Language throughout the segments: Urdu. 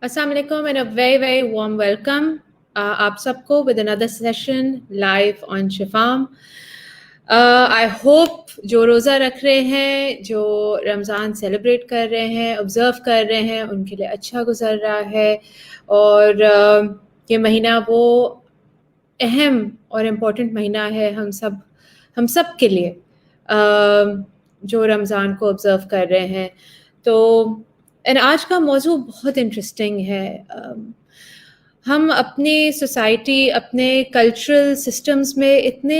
Assalamu alaikum and a very, very warm welcome. آپ سب کو with another session live on Shifam. I hope جو روزہ رکھ رہے ہیں, جو رمضان سیلیبریٹ کر رہے ہیں, آبزرو کر رہے ہیں, ان کے لیے اچھا گزر رہا ہے. اور یہ مہینہ وہ اہم اور امپورٹنٹ مہینہ ہے ہم سب کے لیے جو رمضان کو آبزرو کر رہے ہیں. تو آج کا موضوع بہت انٹرسٹنگ ہے. ہم اپنی سوسائٹی, اپنے کلچرل سسٹمز میں اتنے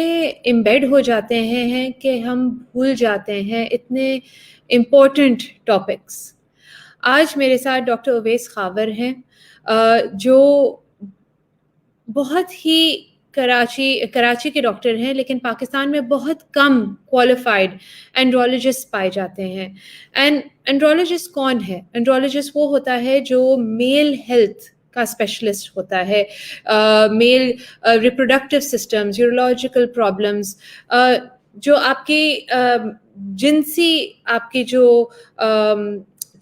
امبیڈ ہو جاتے ہیں کہ ہم بھول جاتے ہیں اتنے امپورٹنٹ ٹاپکس. آج میرے ساتھ ڈاکٹر اویس خاور ہیں, جو بہت ہی کراچی کے ڈاکٹر ہیں, لیکن پاکستان میں بہت کم کوالیفائڈ اینڈرولوجسٹ پائے جاتے ہیں. اینڈرولوجسٹ کون ہے؟ اینڈرولوجسٹ وہ ہوتا ہے جو میل ہیلتھ کا اسپیشلسٹ ہوتا ہے, میل ریپروڈکٹیو سسٹمز, یورولوجیکل پرابلمس, جو آپ کی جنسی آپ کی جو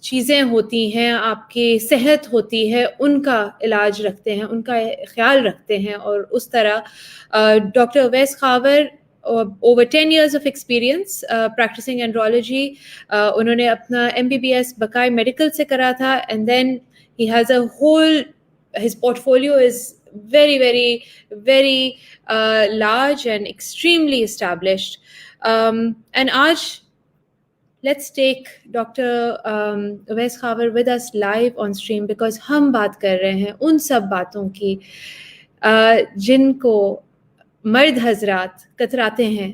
چیزیں ہوتی ہیں, آپ کی صحت ہوتی ہے, ان کا علاج رکھتے ہیں, ان کا خیال رکھتے ہیں. اور اس طرح doctor Awais Khawar over 10 years of experience practicing andrology. انہوں نے اپنا MBBS بقائے میڈیکل سے کرا تھا, and then he has a whole, his portfolio is very, very, very large and extremely established. And آج let's take Dr. Uwais Khawer with us live on stream, because ہم بات کر رہے ہیں ان سب باتوں کی جن کو مرد حضرات کتراتے ہیں,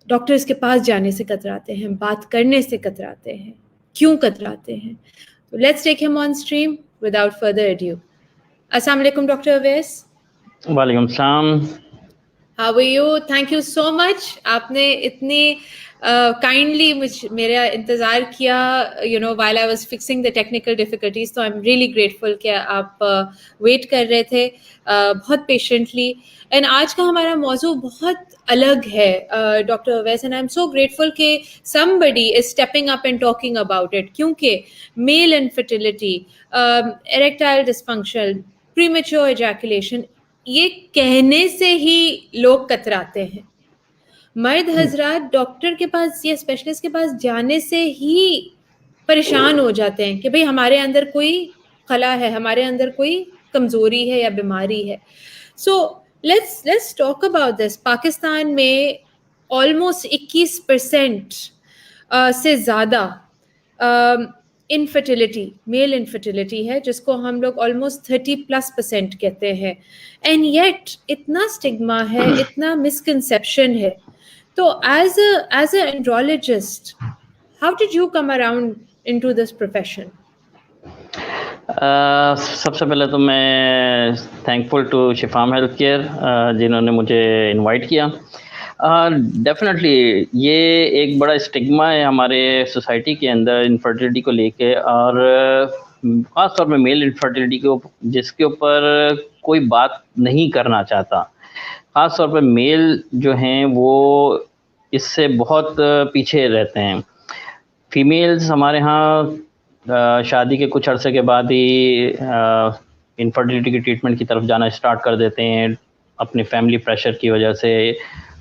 ڈاکٹرز کے پاس جانے سے کتراتے ہیں, بات کرنے سے کتراتے ہیں. کیوں کتراتے ہیں؟ تو let's take him on stream without further adieu. السلام علیکم ڈاکٹر اویس. وعلیکم السلام. How are you? Thank you so much. آپ نے اتنی کائنڈلی میرا انتظار کیا, while I was fixing the technical difficulties. So I'm really grateful کہ آپ ویٹ کر رہے تھے بہت پیشنٹلی. اینڈ آج کا ہمارا موضوع بہت الگ ہے doctor Awais, and I am so grateful کہ somebody is stepping up and talking about it. کیونکہ میل infertility, erectile dysfunction, premature ejaculation, یہ کہنے سے ہی لوگ کتراتے ہیں. مرد حضرات ڈاکٹر کے پاس یا اسپیشلسٹ کے پاس جانے سے ہی پریشان ہو جاتے ہیں کہ بھئی ہمارے اندر کوئی خلا ہے, ہمارے اندر کوئی کمزوری ہے یا بیماری ہے. So let's talk about this. Pakistan میں آلموسٹ 21% سے زیادہ انفرٹیلٹی, میل انفرٹیلٹی ہے, جس کو ہم لوگ آلموسٹ 30+% کہتے ہیں. اینڈ یٹ اتنا اسٹگما ہے, اتنا مسکنسیپشن ہے. تو as a andrologist, how did you come around into this profession? سب سے پہلے تو میں thankful to Shifam health care جنہوں نے مجھے انوائٹ کیا. ڈیفینیٹلی یہ ایک بڑا اسٹگما ہے ہمارے سوسائٹی کے اندر انفرٹیلٹی کو لے کے, اور خاص طور پہ میل انفرٹیلٹی کو, جس کے اوپر کوئی بات نہیں کرنا چاہتا. خاص طور پہ میل جو ہیں وہ اس سے بہت پیچھے رہتے ہیں. فیمیلز ہمارے ہاں شادی کے کچھ عرصے کے بعد ہی انفرٹیلٹی کی ٹریٹمنٹ کی طرف جانا اسٹارٹ کر دیتے ہیں, اپنی فیملی پریشر کی وجہ سے,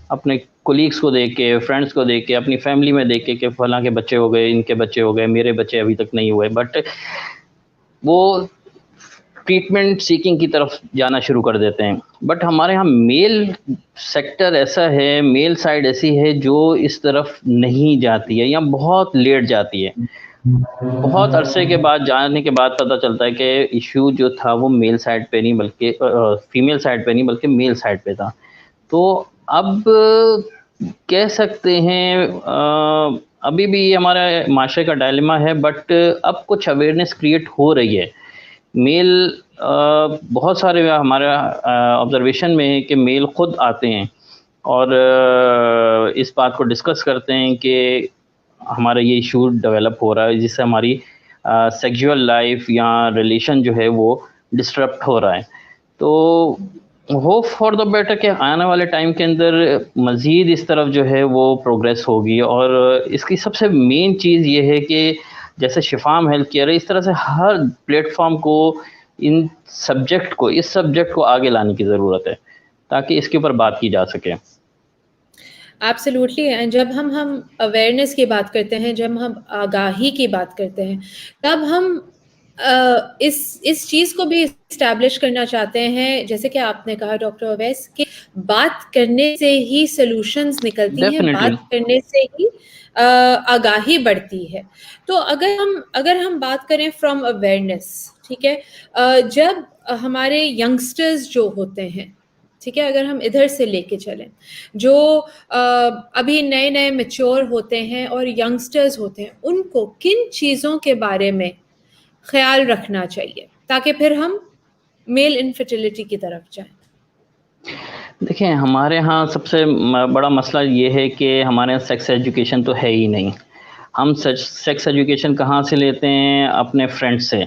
اپنے کولیگس کو دیکھ کے, فرینڈس کو دیکھ کے, اپنی فیملی میں دیکھ کے کہ فلاں کے بچے ہو گئے, ان کے بچے ہو گئے, میرے بچے ابھی تک نہیں ہوئے. بٹ وہ ٹریٹمنٹ سیکنگ کی طرف جانا شروع کر دیتے ہیں. بٹ ہمارے ہاں میل سیکٹر ایسا ہے, میل سائڈ ایسی ہے جو اس طرف نہیں جاتی ہے یا بہت لیٹ جاتی ہے. بہت عرصے کے بعد جانے کے بعد پتہ چلتا ہے کہ ایشو جو تھا وہ میل سائڈ پہ نہیں بلکہ فیمیل سائڈ پہ نہیں بلکہ میل سائڈ پہ تھا. تو اب کہہ سکتے ہیں ابھی بھی ہمارا معاشرے کا ڈائلیما ہے, بٹ اب کچھ اویئرنیس کریٹ ہو رہی ہے. میل بہت سارے ہمارا آبزرویشن میں ہے کہ میل خود آتے ہیں اور اس بات کو ڈسکس کرتے ہیں کہ ہمارا یہ ایشو ڈیولپ ہو رہا ہے, جس سے ہماری سیکجول لائف یا ریلیشن جو ہے وہ ڈسٹرپٹ ہو رہا ہے. تو ہوپ فار دا بیٹر کہ آنے والے ٹائم کے اندر مزید اس طرف جو ہے وہ پروگریس ہوگی. اور اس کی سب سے مین چیز یہ ہے کہ جیسے شفام ہیلتھ کیئر ہے، اس طرح سے ہر پلیٹ فارم کو اس سبجیکٹ کو آگے لانے کی ضرورت ہے تاکہ اس کے اوپر بات کی جا سکے. ایبسلیوٹلی. اینڈ جب ہم اویئرنیس کی بات کرتے ہیں، جب ہم آگاہی کی بات کرتے ہیں، تب ہم اس چیز کو بھی اسٹیبلش کرنا چاہتے ہیں، جیسے کہ آپ نے کہا ڈاکٹر اویس، کہ بات کرنے سے ہی سلوشنز نکلتی ہیں، ڈیفینیٹلی. بات کرنے سے ہی آگاہی بڑھتی ہے. تو اگر ہم بات کریں فرام اویئرنیس، ٹھیک ہے، جب ہمارے ینگسٹرز جو ہوتے ہیں، ٹھیک ہے، اگر ہم ادھر سے لے کے چلیں، جو ابھی نئے نئے میچور ہوتے ہیں اور ینگسٹرز ہوتے ہیں، ان کو کن چیزوں کے بارے میں خیال رکھنا چاہیے تاکہ پھر ہم میل انفرٹیلٹی کی طرف جائیں؟ دیکھیں، ہمارے ہاں سب سے بڑا مسئلہ یہ ہے کہ ہمارے یہاں سیکس ایجوکیشن تو ہے ہی نہیں. ہم سیکس ایجوکیشن کہاں سے لیتے ہیں؟ اپنے فرینڈ سے،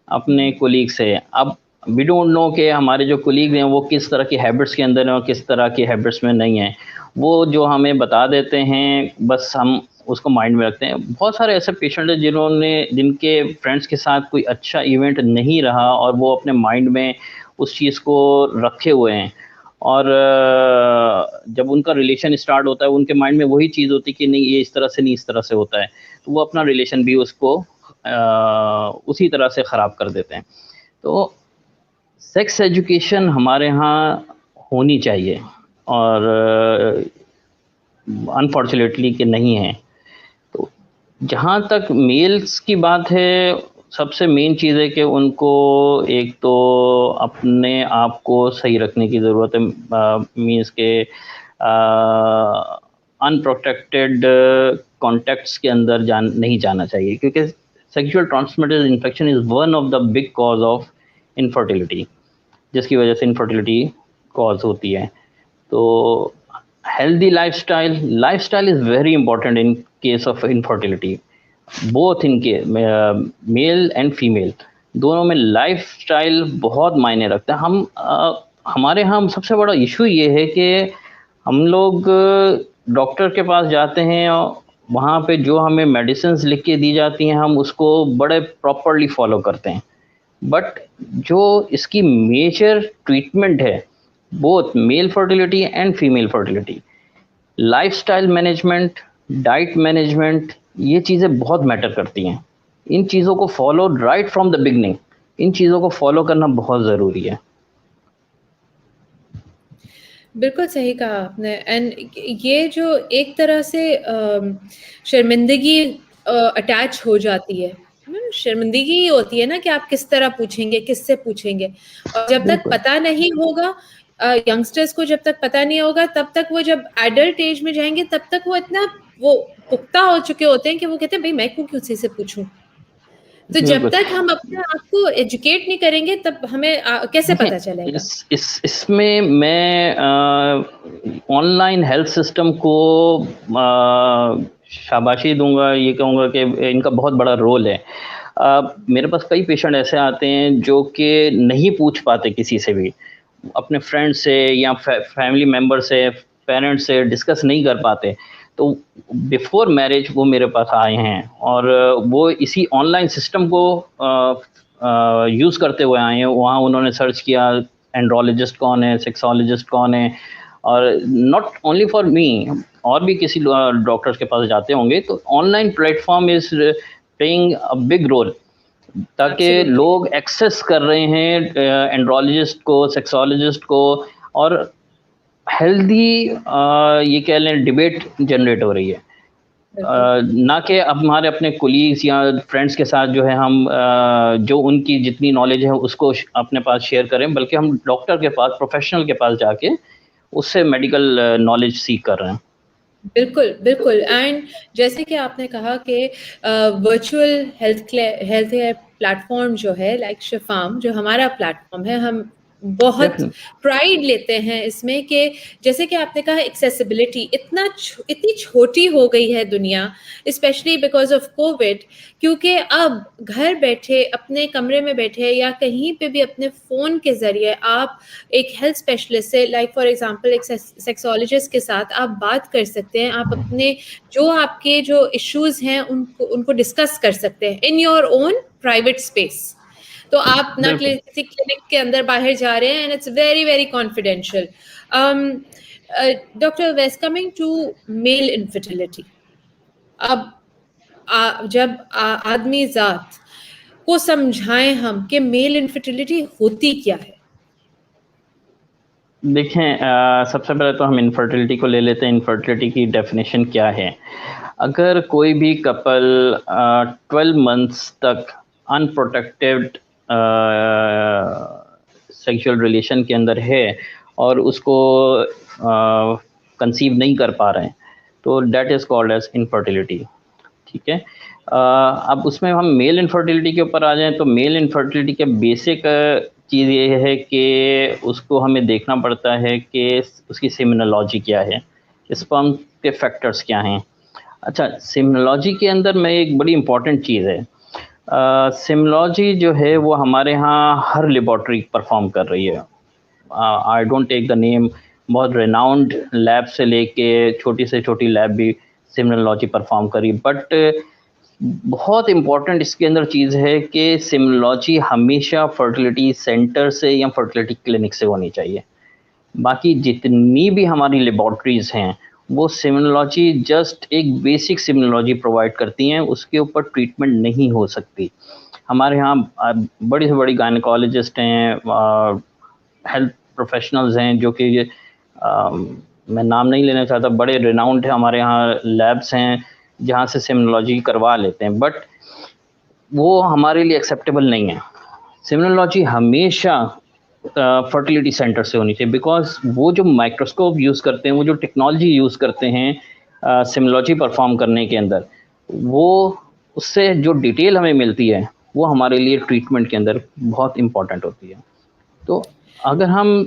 اپنے کولیگ سے. اب وی ڈونٹ نو کہ ہمارے جو کولیگ ہیں وہ کس طرح کی ہیبٹس کے اندر ہیں اور کس طرح کی ہیبٹس میں نہیں ہیں. وہ جو ہمیں بتا دیتے ہیں بس ہم اس کو مائنڈ میں رکھتے ہیں. بہت سارے ایسے پیشنٹ ہیں جن کے فرینڈس کے ساتھ کوئی اچھا ایونٹ نہیں رہا اور وہ اپنے مائنڈ میں اس چیز کو رکھے ہوئے ہیں، اور جب ان کا ریلیشن اسٹارٹ ہوتا ہے ان کے مائنڈ میں وہی چیز ہوتی ہے کہ نہیں، یہ اس طرح سے نہیں، اس طرح سے ہوتا ہے، تو وہ اپنا ریلیشن بھی اس کو اسی طرح سے خراب کر دیتے ہیں. تو سیکس ایجوکیشن ہمارے ہاں ہونی چاہیے، اور انفارچونیٹلی کہ نہیں ہے. تو جہاں تک میلز کی بات ہے، سب سے مین چیز ہے کہ ان کو ایک تو اپنے آپ کو صحیح رکھنے کی ضرورت ہے. مینس کہ ان پروٹیکٹیڈ کانٹیکٹس کے اندر نہیں جانا چاہیے، کیونکہ sexual transmitted infection is one of the big cause of infertility, جس کی وجہ سے انفرٹیلٹی کاز ہوتی ہے. تو healthy life style is very important in case of infertility. Both in کے میل اینڈ فیمیل دونوں میں لائف اسٹائل بہت معنی رکھتا ہے. ہمارے ہاں سب سے بڑا ایشو یہ ہے کہ ہم لوگ ڈاکٹر کے پاس جاتے ہیں اور وہاں پہ جو ہمیں میڈیسنز لکھ کے دی جاتی ہیں ہم اس کو بڑے پراپرلی فالو کرتے ہیں، بٹ جو اس کی میجر ٹریٹمنٹ ہے both male fertility and female fertility, life style management, diet management, یہ چیزیں بہت میٹر کرتی ہیں. ان چیزوں کو follow right from the beginning, ان چیزوں کو فالو کرنا بہت ضروری ہے. بالکل صحیح کہا آپ نے. اینڈ یہ جو ایک طرح سے شرمندگی اٹیچ ہو جاتی ہے، شرمندگی ہی ہوتی ہے نا کہ آپ کس طرح پوچھیں گے، کس سے پوچھیں گے. اور جب تک بالکل. پتہ نہیں ہوگا، ینگسٹرز کو جب تک پتہ نہیں ہوگا، تب تک وہ جب ایڈلٹ ایج میں جائیں گے تب تک وہ اتنا وہ پختہ ہو چکے ہوتے ہیں کہ وہ کہتے ہیں بھائی میں کسی سے پوچھوں. تو جب بالکل. تک ہم اپنے آپ کو ایجوکیٹ نہیں کریں گے تب ہمیں کیسے دیکھیں، پتہ چلے گا؟ اس میں آن لائن ہیلتھ سسٹم کو شاباشی دوں گا، یہ کہوں گا کہ ان کا بہت بڑا رول ہے. میرے پاس کئی پیشنٹ ایسے آتے ہیں جو کہ نہیں پوچھ پاتے کسی سے بھی، اپنے فرینڈ سے یا فیملی ممبر سے، پیرنٹ سے ڈسکس نہیں کر پاتے. تو بیفور میرج وہ میرے پاس آئے ہیں اور وہ اسی آن لائن سسٹم کو یوز کرتے ہوئے آئے ہیں. وہاں انہوں نے سرچ کیا اینڈرولوجسٹ کون ہے، سیکسولوجسٹ کون ہے، اور ناٹ اونلی فار می، اور بھی کسی ڈاکٹرس کے پاس جاتے ہوں گے. تو online platform is playing a big role, تاکہ Absolutely. لوگ ایکسیس کر رہے ہیں اینڈرولوجسٹ کو، سیکسولوجسٹ کو، اور ہیلدی یہ کہہ لیں ڈبیٹ جنریٹ ہو رہی ہے. بالکل. نہ کہ اب ہمارے اپنے کولیگس یا فرینڈس کے ساتھ جو ہے ہم جو ان کی جتنی نالج ہے اس کو اپنے پاس شیئر کریں، بلکہ ہم ڈاکٹر کے پاس، پروفیشنل کے پاس جا کے اس سے میڈیکل نالج سیکھ کر رہے ہیں. بالکل بالکل. اینڈ جیسے کہ آپ نے کہا کہ virtual health care plate form جو ہے لائک شفام جو ہمارا پلیٹ فارم ہے، ہم بہت پرائڈ لیتے ہیں اس میں کہ جیسے کہ آپ نے کہا ایکسیسیبلٹی اتنی چھوٹی ہو گئی ہے دنیا، اسپیشلی بیکاز آف کووڈ، کیونکہ اب گھر بیٹھے اپنے کمرے میں بیٹھے یا کہیں پہ بھی اپنے فون کے ذریعے آپ ایک ہیلتھ اسپیشلسٹ سے، لائک فار ایگزامپل ایک سیکسولوجسٹ کے ساتھ آپ بات کر سکتے ہیں، آپ اپنے آپ کے جو ایشوز ہیں ان کو ڈسکس کر سکتے ہیں in your own private space. تو آپ نہ بالکل. کسی کلینک کے اندر باہر جا رہے ہیں and it's very very confidential. Doctor Awais, coming to male infertility, اب جب آدمی ذات کو سمجھائیں ہم کہ میل انفرٹیلٹی ہوتی کیا ہے. دیکھیں، سب سے پہلے تو ہم انفرٹیلٹی کو لے لیتے ہیں. انفرٹیلٹی کی ڈیفینیشن کیا ہے؟ اگر کوئی بھی کپل 12 months تک ان پروٹیکٹیڈ سیکشل ریلیشن کے اندر ہے اور اس کو کنسیو نہیں کر پا رہے ہیں تو that is called as infertility. ٹھیک ہے. اب اس میں ہم میل انفرٹیلٹی کے اوپر آ جائیں تو میل انفرٹیلٹی کے بیسک چیز یہ ہے کہ اس کو ہمیں دیکھنا پڑتا ہے کہ اس کی سیمنالوجی کیا ہے، اسپرم کے فیکٹرز کیا ہیں. اچھا، سیمنالوجی کے اندر میں ایک بڑی امپورٹنٹ چیز ہے. سیمنالوجی جو ہے وہ ہمارے ہاں ہر لیبارٹری پرفارم کر رہی ہے. آئی ڈونٹ ٹیک دا نیم، بہت ریناؤنڈ لیب سے لے کے چھوٹی سے چھوٹی لیب بھی سیمنالوجی پرفارم کری. بٹ بہت امپورٹنٹ اس کے اندر چیز ہے کہ سیمنالوجی ہمیشہ فرٹیلیٹی سینٹر سے یا فرٹیلیٹی کلینک سے ہونی چاہیے. باقی جتنی بھی ہماری لیبارٹریز ہیں وہ سیمنالوجی جسٹ ایک بیسک سیمنالوجی پرووائڈ کرتی ہیں، اس کے اوپر ٹریٹمنٹ نہیں ہو سکتی. ہمارے ہاں بڑی سے بڑی گائنیکالوجسٹ ہیں، ہیلتھ پروفیشنلز ہیں جو کہ میں نام نہیں لینا چاہتا، بڑے ریناؤنڈ ہیں. ہمارے ہاں لیبس ہیں جہاں سے سیمنالوجی کروا لیتے ہیں، بٹ وہ ہمارے لیے ایکسیپٹیبل نہیں ہے. سیمنالوجی ہمیشہ فرٹیلیٹی سینٹر سے ہونی چاہیے، بیکاز وہ جو مائکروسکوپ یوز کرتے ہیں، وہ جو ٹیکنالوجی یوز کرتے ہیں سیمنالوجی پرفارم کرنے کے اندر، وہ اس سے جو ڈیٹیل ہمیں ملتی ہے وہ ہمارے لیے ٹریٹمنٹ کے اندر بہت امپورٹنٹ ہوتی ہے. تو اگر ہم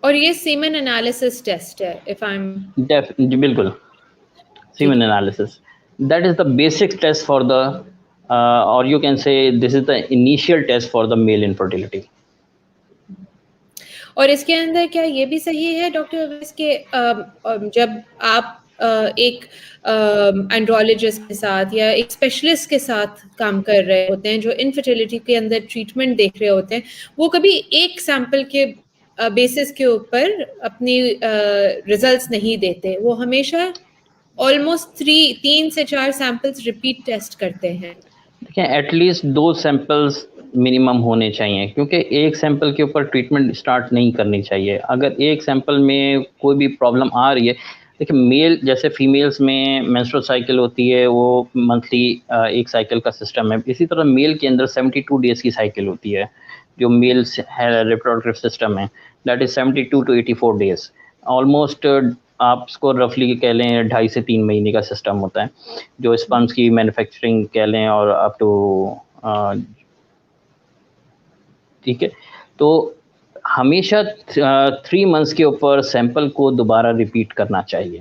اور یہ سیمن انالیسس ٹیسٹ ہے، اف آئی ایم جی بالکل، semen analysis, that is the basic test for the or you can say this is the initial test for the male infertility. اور اس کے اندر کیا یہ بھی صحیح ہے ڈاکٹر اویس کہ جب آپ ایک اینڈرولوجسٹ کے ساتھ یا ایک اسپیشلسٹ کے ساتھ کام کر رہے ہوتے ہیں جو انفرٹیلٹی کے اندر ٹریٹمنٹ دیکھ رہے ہوتے ہیں، وہ کبھی ایک سیمپل کے بیسس کے اوپر اپنی ریزلٹس نہیں دیتے، وہ ہمیشہ آلموسٹ 3 سے 4 سیمپلس ریپیٹ ٹیسٹ کرتے ہیں. دیکھیں، ایٹ لیسٹ 2 سیمپلس منیمم ہونے چاہیے، کیونکہ ایک سیمپل کے اوپر ٹریٹمنٹ اسٹارٹ نہیں کرنی چاہیے. اگر ایک سیمپل میں کوئی بھی پرابلم آ رہی ہے، دیکھیں میل جیسے فیمیلز میں مینسٹرل سائیکل ہوتی ہے، وہ منتھلی ایک سائیکل کا سسٹم ہے. اسی طرح میل کے اندر 72 days کی سائیکل ہوتی ہے جو میل ریپروڈکٹیو سسٹم ہے، that is 72 to 84 days. Almost آپ اس کو رفلی کہہ لیں 2.5 سے 3 مہینے کا سسٹم ہوتا ہے جو اسپمس کی مینوفیکچرنگ کہہ لیں اور اپ ٹو ٹھیک ہے. تو ہمیشہ 3 months کے اوپر سیمپل کو دوبارہ ریپیٹ کرنا چاہیے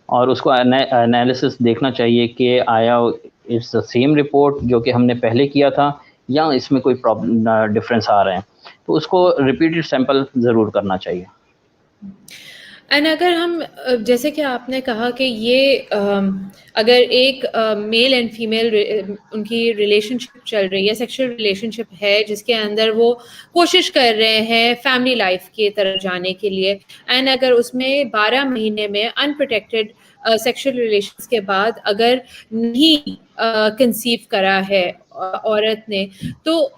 اور اس کو انالیسس دیکھنا چاہیے کہ آیا اٹس دا سیم رپورٹ جو کہ ہم نے پہلے کیا تھا یا اس میں کوئی پرابلم ڈفرینس آ رہے ہیں، تو اس کو ریپیٹڈ سیمپل ضرور کرنا چاہیے. اینڈ اگر ہم جیسے کہ آپ نے کہا کہ یہ اگر ایک میل اینڈ فیمیل ان کی ریلیشن شپ چل رہی ہے، سیکشل ریلیشن شپ ہے جس کے اندر وہ کوشش کر رہے ہیں فیملی لائف کی طرف جانے کے لیے، اینڈ اگر اس میں 12 مہینے میں ان پروٹیکٹیڈ سیکشل ریلیشنس کے بعد اگر نہیں کنسیو کرا ہے عورت نے، تو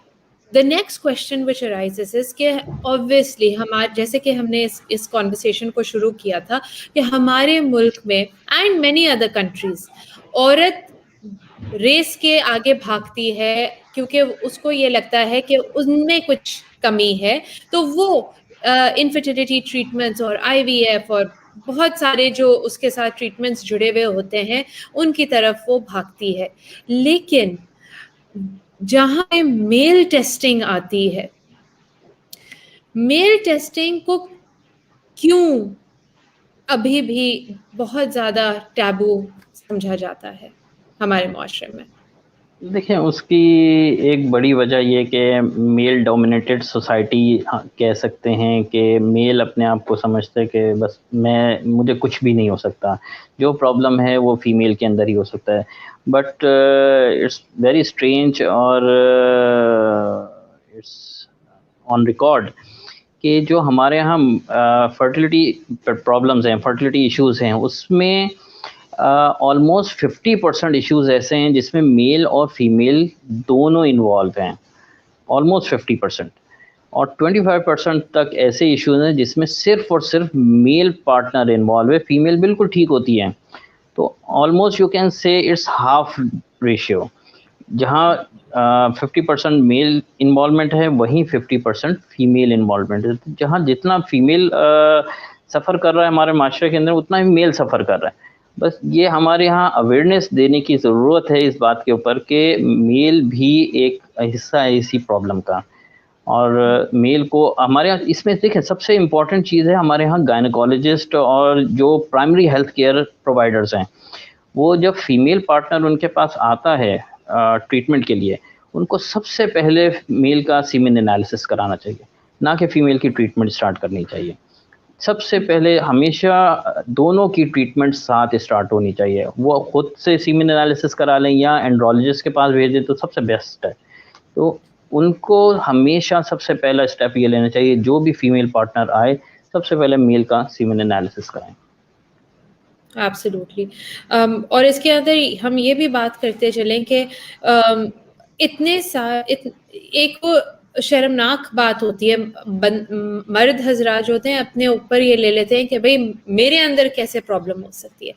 the next question which arises is کہ obviously جیسے کہ ہم نے اس conversation کو شروع کیا تھا کہ ہمارے ملک میں and many other countries عورت ریس کے آگے بھاگتی ہے کیونکہ اس کو یہ لگتا ہے کہ ان میں کچھ کمی ہے، تو وہ انفرٹیلٹی ٹریٹمنٹس اور IVF اور بہت سارے جو اس کے ساتھ ٹریٹمنٹس جڑے ہوئے ہوتے ہیں ان کی طرف وہ بھاگتی ہے. لیکن جہاں پہ میل ٹیسٹنگ آتی ہے، میل ٹیسٹنگ کو کیوں ابھی بھی بہت زیادہ ٹیبو سمجھا جاتا ہے ہمارے معاشرے میں؟ دیکھیں اس کی ایک بڑی وجہ یہ کہ میل ڈومینیٹڈ سوسائٹی کہہ سکتے ہیں کہ میل اپنے آپ کو سمجھتے کہ بس مجھے کچھ بھی نہیں ہو سکتا، جو پرابلم ہے وہ فیمیل کے اندر ہی ہو سکتا ہے. بٹ اٹس ویری اسٹرینج اور اٹس آن ریکارڈ کہ جو ہمارے یہاں فرٹیلیٹی پرابلمز ہیں، فرٹیلیٹی ایشوز ہیں، اس میں آلموسٹ 50% ایشوز ایسے ہیں جس میں میل اور فیمیل دونوں انوالو ہیں، آلموسٹ 50%. اور 25% تک ایسے ایشوز ہیں جس میں صرف اور صرف میل پارٹنر انوالو ہے، فیمیل بالکل ٹھیک ہوتی ہے. تو almost you can say it's half ratio. جہاں 50% میل انوالومنٹ ہے وہیں 50% فیمیل انوالومنٹ ہے. جہاں جتنا فیمیل سفر کر رہا ہے ہمارے معاشرے کے اندر اتنا ہی میل سفر کر رہا ہے. بس یہ ہمارے یہاں اویئرنیس دینے کی ضرورت ہے اس بات کے اوپر کہ میل بھی ایک حصہ ہے اسی پرابلم کا. اور میل کو ہمارے یہاں اس میں دیکھیں سب سے امپورٹنٹ چیز ہے ہمارے یہاں گائنیکالوجسٹ اور جو پرائمری ہیلتھ کیئر پرووائڈرز ہیں، وہ جب فیمیل پارٹنر ان کے پاس آتا ہے ٹریٹمنٹ کے لیے، ان کو سب سے پہلے میل کا سیمن انالیسس کرانا چاہیے، نہ کہ فیمیل کی ٹریٹمنٹ اسٹارٹ کرنی چاہیے. سب سے پہلے ہمیشہ دونوں کی ٹریٹمنٹ ساتھ اسٹارٹ ہونی چاہیے. وہ خود سے سیمن انالیسس کرا لیں یا اینڈرولوجسٹ کے پاس بھیج دیں تو سب سے بیسٹ ہے. تو ان کو ہمیشہ سب سے پہلا اسٹیپ یہ لینا چاہیے، جو بھی فیمیل پارٹنر آئے سب سے پہلے میل کا سیمن انالیسس کرائیں. ایبسلیوٹلی. اور اس کے اندر ہم یہ بھی بات کرتے چلیں کہ اتنے ایک شرمناک بات ہوتی ہے، مرد حضرات جو ہوتے ہیں اپنے اوپر یہ لے لیتے ہیں کہ بھئی میرے اندر کیسے پرابلم ہو سکتی ہے.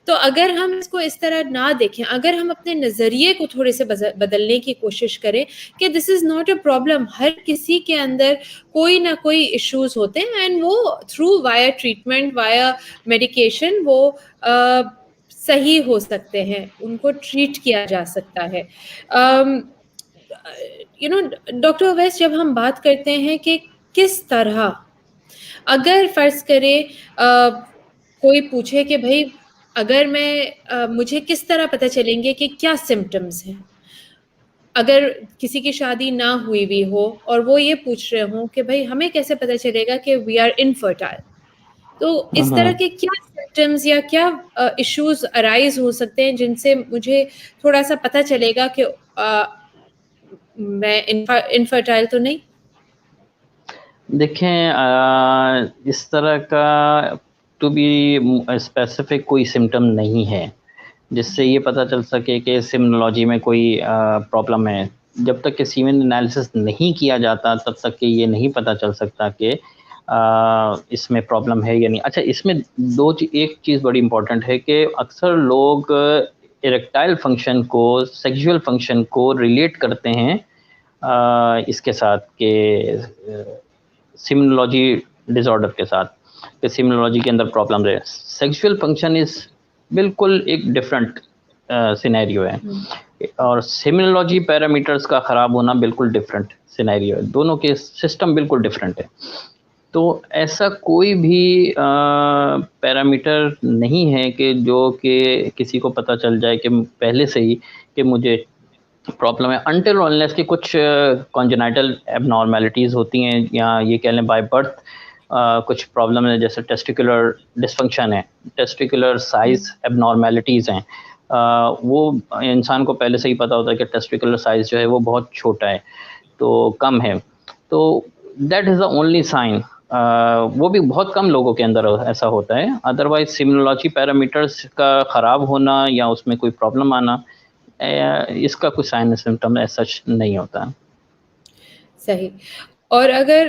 تو اگر ہم اس کو اس طرح نہ دیکھیں، اگر ہم اپنے نظریے کو تھوڑے سے بدلنے کی کوشش کریں کہ دس از ناٹ اے پرابلم، ہر کسی کے اندر کوئی نہ کوئی ایشوز ہوتے ہیں اینڈ وہ تھرو وایا ٹریٹمنٹ، وایا میڈیکیشن وہ صحیح ہو سکتے ہیں، ان کو ٹریٹ کیا جا سکتا ہے. ڈاکٹر اویس، جب ہم بات کرتے ہیں کہ کس طرح، اگر فرض کرے کوئی پوچھے کہ بھائی اگر مجھے کس طرح پتہ چلیں گے کہ کیا سمٹمز ہیں، اگر کسی کی شادی نہ ہوئی بھی ہو اور وہ یہ پوچھ رہے ہوں کہ بھائی ہمیں کیسے پتہ چلے گا کہ وی آر انفرٹائل، تو اس طرح کے کیا سمٹمز یا کیا ایشوز ارائز ہو سکتے ہیں جن سے مجھے تھوڑا سا پتہ چلے گا کہ میں انفرٹائل تو نہیں؟ دیکھیں اس طرح کا ٹو بی اسپیسیفک کوئی سمٹم نہیں ہے جس سے یہ پتہ چل سکے کہ سیمنالوجی میں کوئی پرابلم ہے. جب تک کہ سیمن انالیسس نہیں کیا جاتا تب تک کہ یہ نہیں پتہ چل سکتا کہ اس میں پرابلم ہے یا نہیں. اچھا، اس میں ایک چیز بڑی امپورٹنٹ ہے کہ اکثر لوگ اریکٹائل فنکشن کو، سیکشول فنکشن کو ریلیٹ کرتے ہیں اس کے ساتھ کہ سیمنالوجی ڈس آرڈر کے ساتھ، کہ سیمنالوجی کے اندر پرابلم رہے. سیکشول فنکشن از بالکل ایک ڈفرینٹ سینیریو ہے، اور سیمنالوجی پیرامیٹرز کا خراب ہونا بالکل ڈفرینٹ سینیریو ہے. دونوں کے سسٹم بالکل ڈفرینٹ ہے. تو ایسا کوئی بھی پیرامیٹر نہیں ہے کہ جو کہ کسی کو پتہ چل جائے کہ پہلے سے ہی کہ مجھے پرابلم ہے، انٹل انلیس کی کچھ کانجنائٹل ایب نارمیلٹیز ہوتی ہیں، یا یہ کہہ لیں بائی برتھ کچھ پرابلم ہے، جیسے ٹیسٹیکولر ڈسفنکشن ہے، ٹیسٹیکولر سائز ایب نارمیلٹیز ہیں. وہ انسان کو پہلے سے ہی پتہ ہوتا ہے کہ ٹیسٹیکولر سائز جو ہے وہ بہت چھوٹا ہے، تو کم ہے. تو that is the only sign. وہ بھی بہت کم لوگوں کے اندر ایسا ہوتا ہے. ادروائز سیمنالوجی پیرامیٹرز کا خراب ہونا یا اس میں کوئی پرابلم آنا، اس کا کوئی سائن سمٹم ایسا نہیں ہوتا. صحیح. اور اگر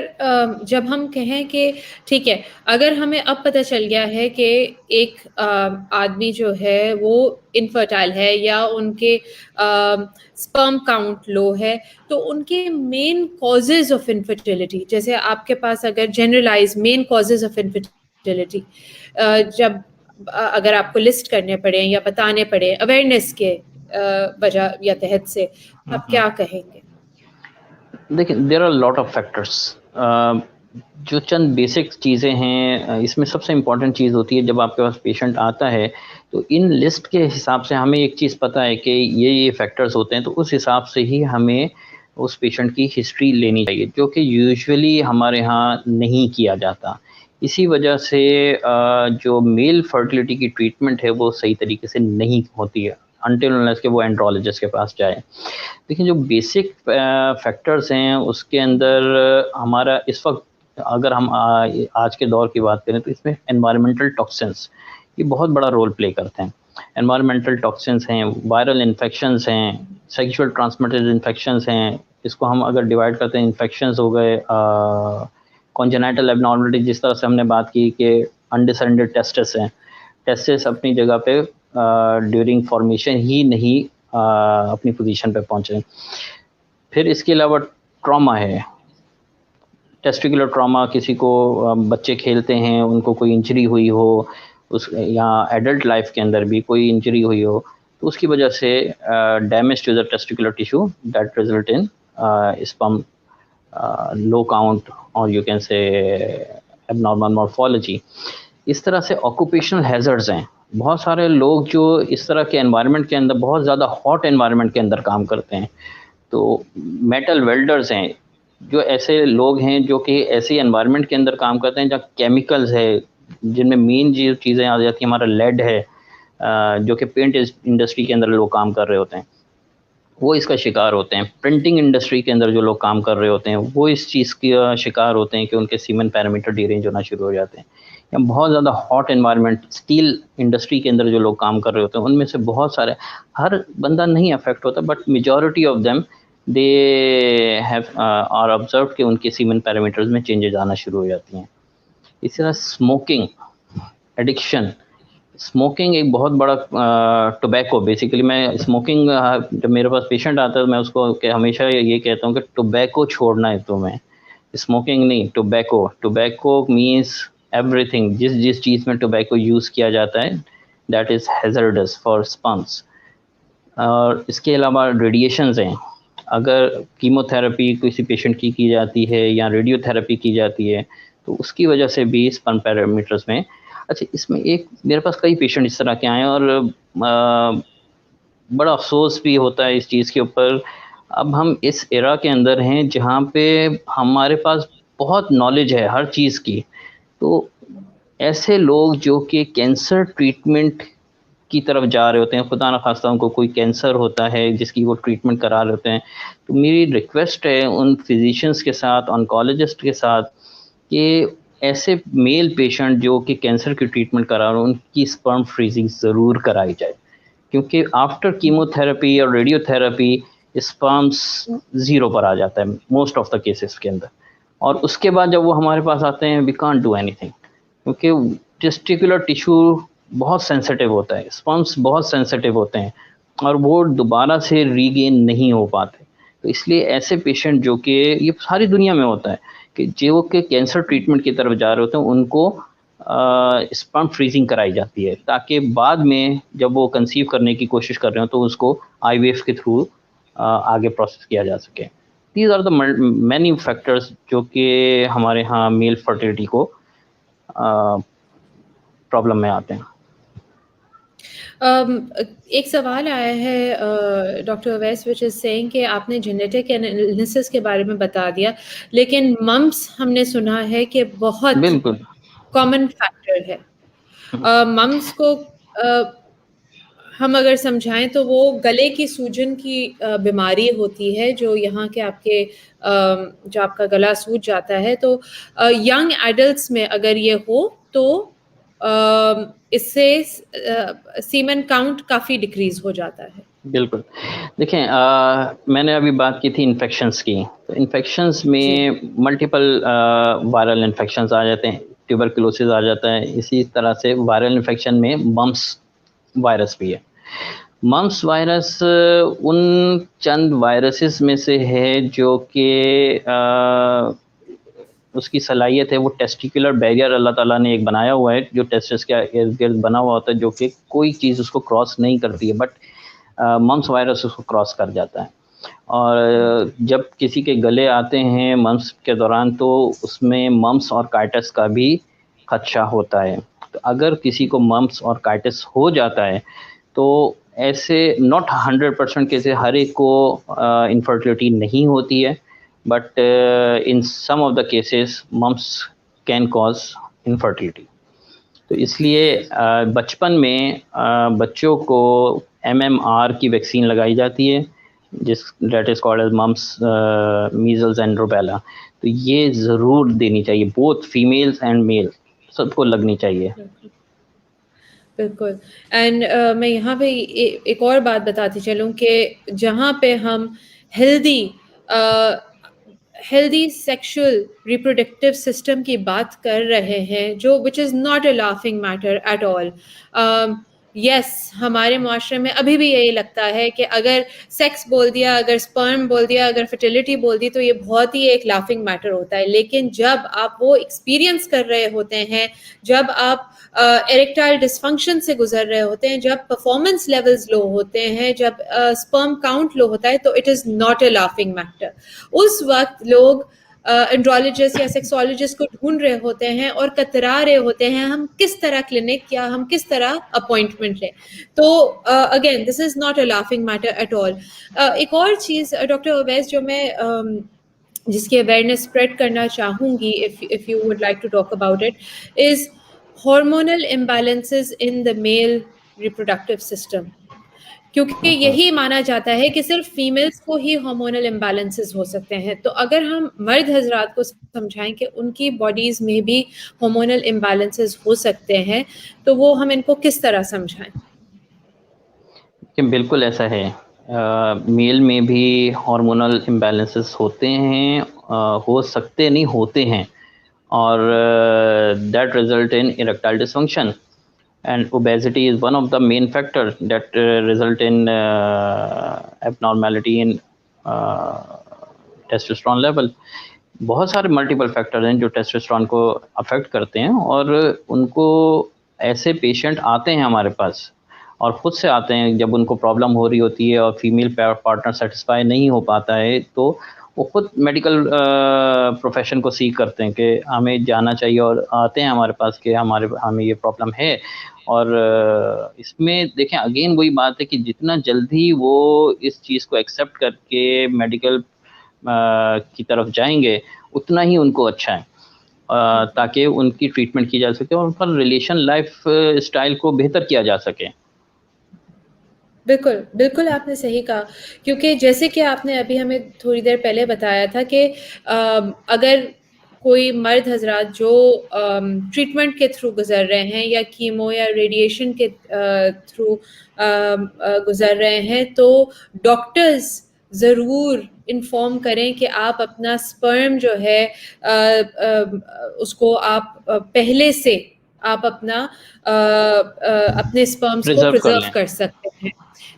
جب ہم کہیں کہ ٹھیک ہے، اگر ہمیں اب پتہ چل گیا ہے کہ ایک آدمی جو ہے وہ انفرٹائل ہے یا ان کے سپرم کاؤنٹ لو ہے، تو ان کے مین کازز آف انفرٹیلٹی، جیسے آپ کے پاس اگر generalize main causes of infertility جب اگر آپ کو لسٹ کرنے پڑے یا بتانے پڑے اویئرنیس کے وجہ یا تحت سے، آپ کیا کہیں گے؟ دیکھیں there are lot of factors. جو چند بیسک چیزیں ہیں اس میں سب سے امپورٹنٹ چیز ہوتی ہے جب آپ کے پاس پیشنٹ آتا ہے تو ان لسٹ کے حساب سے ہمیں ایک چیز پتہ ہے کہ یہ فیکٹرز ہوتے ہیں، تو اس حساب سے ہی ہمیں اس پیشنٹ کی ہسٹری لینی چاہیے، جو کہ یوزولی ہمارے ہاں نہیں کیا جاتا. اسی وجہ سے جو میل فرٹیلیٹی کی ٹریٹمنٹ ہے وہ صحیح طریقے سے نہیں ہوتی ہے انٹل انلیس کہ وہ اینڈرولوجسٹ کے پاس جائے. لیکن جو بیسک فیکٹرز ہیں اس کے اندر ہمارا اس وقت اگر ہم آج کے دور کی بات کریں تو اس میں انوائرمنٹل ٹاکسنس یہ بہت بڑا رول پلے کرتے ہیں. انوائرمنٹل ٹاکسنس ہیں، وائرل انفیکشنز ہیں، سیکشول ٹرانسمیٹڈ انفیکشنز ہیں. اس کو ہم اگر ڈیوائڈ کرتے ہیں، انفیکشنز ہو گئے، کانجنائٹل ایبنارملٹی جس طرح سے ہم نے بات کی کہ انڈیسینڈڈ ٹیسٹس ہیں. ٹیسٹس اپنی جگہ پہ ڈیورنگ فارمیشن ہی نہیں اپنی پوزیشن پہ پہنچے. پھر اس کے علاوہ ٹراما ہے، ٹیسٹیکولر ٹراما. کسی کو بچے کھیلتے ہیں ان کو کوئی انجری ہوئی ہو، اس یا ایڈلٹ لائف کے اندر بھی کوئی انجری ہوئی ہو تو اس کی وجہ سے damage to the testicular tissue that result in sperm low count اور یو کین سے ایب نارمل مارفالوجی. اس طرح سے آکوپیشنل ہیزرڈز ہیں. بہت سارے لوگ جو اس طرح کے انوائرمنٹ کے اندر بہت زیادہ ہاٹ انوائرمنٹ کے اندر کام کرتے ہیں، تو میٹل ویلڈرز ہیں، جو ایسے لوگ ہیں جو کہ ایسے انوائرمنٹ کے اندر کام کرتے ہیں جہاں کیمیکلز ہے، جن میں مین جو چیزیں آ جاتی ہیں ہمارا لیڈ ہے، جو کہ پینٹ انڈسٹری کے اندر لوگ کام کر رہے ہوتے ہیں وہ اس کا شکار ہوتے ہیں. پرنٹنگ انڈسٹری کے اندر جو لوگ کام کر رہے ہوتے ہیں وہ اس چیز کا شکار ہوتے ہیں کہ ان کے سیمن پیرامیٹر ڈی رینج ہونا شروع ہو جاتے ہیں. یا بہت زیادہ ہاٹ انوائرمنٹ اسٹیل انڈسٹری کے اندر جو لوگ کام کر رہے ہوتے ہیں ان میں سے بہت سارے، ہر بندہ نہیں افیکٹ ہوتا but majority of them they have are observe کہ ان کے سیمن پیرامیٹرز میں چینجز آنا شروع ہو جاتی ہیں. اسی طرح اسموکنگ ایڈکشن. اسموکنگ ایک بہت بڑا ٹوبیکو. بیسیکلی میں اسموکنگ جب میرے پاس پیشنٹ آتا ہے میں اس کو ہمیشہ یہ کہتا ہوں کہ ٹوبیکو چھوڑنا ہے تمہیں، اسموکنگ نہیں، tobacco. Tobacco means every thing. جس چیز میں ٹوبیکو یوز کیا جاتا ہے دیٹ از ہیزرڈس فار اسپمس. اور اس کے علاوہ ریڈیشنز ہیں. اگر کیمو تھراپی کسی پیشنٹ کی جاتی ہے یا ریڈیو تھراپی کی جاتی ہے تو اس کی وجہ سے بھی اسپم پیرامیٹرز میں اچھا. اس میں ایک میرے پاس کئی پیشنٹ اس طرح کے آئے ہیں اور بڑا افسوس بھی ہوتا ہے اس چیز کے اوپر. اب ہم اس ایرا کے اندر ہیں جہاں پہ ہمارے پاس بہت نالج ہے ہر چیز کی، تو ایسے لوگ جو کہ کینسر ٹریٹمنٹ کی طرف جا رہے ہوتے ہیں، خدا نخواستہ ان کو کوئی کینسر ہوتا ہے جس کی وہ ٹریٹمنٹ کرا رہے ہوتے ہیں، تو میری ریکویسٹ ہے ان فزیشینس کے ساتھ، آنکالوجسٹ کے ساتھ کہ ایسے میل پیشنٹ جو کہ کینسر کی ٹریٹمنٹ کرا رہے ہیں ان کی اسپرم فریزنگ ضرور کرائی جائے، کیونکہ آفٹر کیمو تھراپی اور ریڈیو تھراپی اسپرمس زیرو پر آ جاتا ہے موسٹ آف دا کیسز کے اندر. اور اس کے بعد جب وہ ہمارے پاس آتے ہیں وی کانٹ ڈو اینی تھنگ، کیونکہ ٹیسٹیکولر ٹیشو بہت سینسیٹیو ہوتا ہے، اسپرمس بہت سینسیٹیو ہوتے ہیں اور وہ دوبارہ سے ری گین نہیں ہو پاتے. تو اس لیے ایسے پیشنٹ جو کہ یہ ساری دنیا میں ہوتا ہے کہ جو کہ کینسر ٹریٹمنٹ کی طرف جا رہے ہوتے ہیں ان کو اسپرم فریزنگ کرائی جاتی ہے تاکہ بعد میں جب وہ کنسیو کرنے کی کوشش کر رہے ہوں تو اس کو آئی وی ایف کے تھرو آگے پروسیس کیا جا سکے. These are the many factors جو کہ ہمارے ہاں میل فرٹیلیٹی کو پرابلم میں آتے ہیں. ایک سوال آیا ہے ڈاکٹر اویس وچ از سیئنگ کہ آپ نے جینیٹک اینالسس کے بارے میں بتا دیا، لیکن ممس ہم نے سنا ہے کہ بہت بالکل کامن فیکٹر ہے. ممس کو ہم اگر سمجھائیں تو وہ گلے کی سوجن کی بیماری ہوتی ہے جو یہاں کے آپ کے جو آپ کا گلا سوج جاتا ہے. تو ینگ ایڈلٹس میں اگر یہ ہو تو اس سے سیمن کاؤنٹ کافی ڈکریز ہو جاتا ہے. بالکل. دیکھیں میں نے ابھی بات کی تھی انفیکشنز کی، تو انفیکشنز میں جی ملٹیپل وائرل انفیکشنز آ جاتے ہیں، ٹیوبرکلوسز آ جاتا ہے. اسی طرح سے وائرل انفیکشن میں ممپس وائرس بھی ہے. ممپس وائرس ان چند وائرسز میں سے ہے جو کہ اس کی صلاحیت ہے وہ ٹیسٹیکولر بیریئر اللہ تعالیٰ نے ایک بنایا ہوا ہے جو ٹیسٹس کے ارد گرد بنا ہوا ہوتا ہے جو کہ کوئی چیز اس کو کراس نہیں کرتی ہے. بٹ ممپس وائرس اس کو کراس کر جاتا ہے. اور جب کسی کے گلے آتے ہیں ممپس کے دوران تو اس میں ممپس اور کائٹس کا بھی خدشہ ہوتا ہے. تو اگر کسی کو ممپس اور کائٹس ہو جاتا ہے تو ایسے ناٹ 100% کیسے ہر ایک کو انفرٹیلٹی نہیں ہوتی ہے, but in some of the cases mumps can cause infertility. تو اس لیے بچپن میں بچوں کو MMR کی ویکسین لگائی جاتی ہے, جس that is called as mumps, measles and rubella. تو یہ ضرور دینی چاہیے, بوتھ فیمیلز اینڈ میل سب کو لگنی چاہیے. بالکل. اینڈ میں یہاں پہ ایک اور بات بتاتی چلوں کہ جہاں پہ ہم ہیلدی سیکشل ریپروڈکٹیو سسٹم کی بات کر رہے ہیں, جو which is not a laughing matter at all. Yes, ہمارے معاشرے میں ابھی بھی یہی لگتا ہے کہ اگر سیکس بول دیا, اگر اسپرم بول دیا, اگر فرٹیلیٹی بول دی تو یہ بہت ہی ایک لافنگ میٹر ہوتا ہے. لیکن جب آپ وہ ایکسپیرئنس کر رہے ہوتے ہیں, جب آپ ایریکٹائل ڈسفنکشن سے گزر رہے ہوتے ہیں, جب پرفارمنس لیولز لو ہوتے ہیں, جب اسپرم کاؤنٹ لو ہوتا ہے, تو it is not a laughing matter. اس وقت لوگ اینڈرولوجسٹ یا سیکسولوجسٹ کو ڈھونڈ رہے ہوتے ہیں اور کترا رہے ہوتے ہیں ہم کس طرح کلینک یا ہم کس طرح اپوائنٹمنٹ لیں. تو again this is not a laughing matter at all. ایک اور چیز ڈاکٹر اویس جو میں جس کی اویئرنیس اسپریڈ کرنا چاہوں گی, if you would like to talk about it, is hormonal imbalances in the male reproductive system. کیونکہ یہی مانا جاتا ہے کہ صرف فیمیلز کو ہی ہارمونل امبیلنسز ہو سکتے ہیں. تو اگر ہم مرد حضرات کو سمجھائیں کہ ان کی باڈیز میں بھی ہارمونل امبیلنسز ہو سکتے ہیں, تو وہ ہم ان کو کس طرح سمجھائیں؟ کہ بالکل ایسا ہے, میل میں بھی ہارمونل امبیلنسز ہوتے ہیں, ہو سکتے نہیں ہوتے ہیں, اور that result in erectile dysfunction. And obesity is one of the main factors that result in abnormality in testosterone level. بہت سارے ملٹیپل فیکٹر ہیں جو ٹیسٹوسٹرون کو افیکٹ کرتے ہیں, اور ان کو ایسے پیشنٹ آتے ہیں ہمارے پاس اور خود سے آتے ہیں جب ان کو پرابلم ہو رہی ہوتی ہے اور فیمیل پارٹنر سیٹسفائی نہیں ہو پاتا ہے, تو وہ خود میڈیکل پروفیشن کو سیکھ کرتے ہیں کہ ہمیں جانا چاہیے, اور آتے ہیں ہمارے پاس کہ ہمیں یہ پرابلم ہے. اور اس میں دیکھیں اگین وہی بات ہے کہ جتنا جلدی وہ اس چیز کو ایکسیپٹ کر کے میڈیکل کی طرف جائیں گے اتنا ہی ان کو اچھا ہے, تاکہ ان کی ٹریٹمنٹ کی جا سکے اور ان پر ریلیشن لائف اسٹائل کو بہتر کیا جا سکے. بالکل بالکل آپ نے صحیح کہا, کیونکہ جیسے کہ آپ نے ابھی ہمیں تھوڑی دیر پہلے بتایا تھا کہ اگر کوئی مرد حضرات جو ٹریٹمنٹ کے تھرو گزر رہے ہیں یا کیمو یا ریڈیشن کے تھرو گزر رہے ہیں, تو ڈاکٹرز ضرور انفارم کریں کہ آپ اپنا سپرم جو ہے اس کو آپ پہلے سے آپ اپنے سپرمز کو پرزرو کر سکتے ہیں,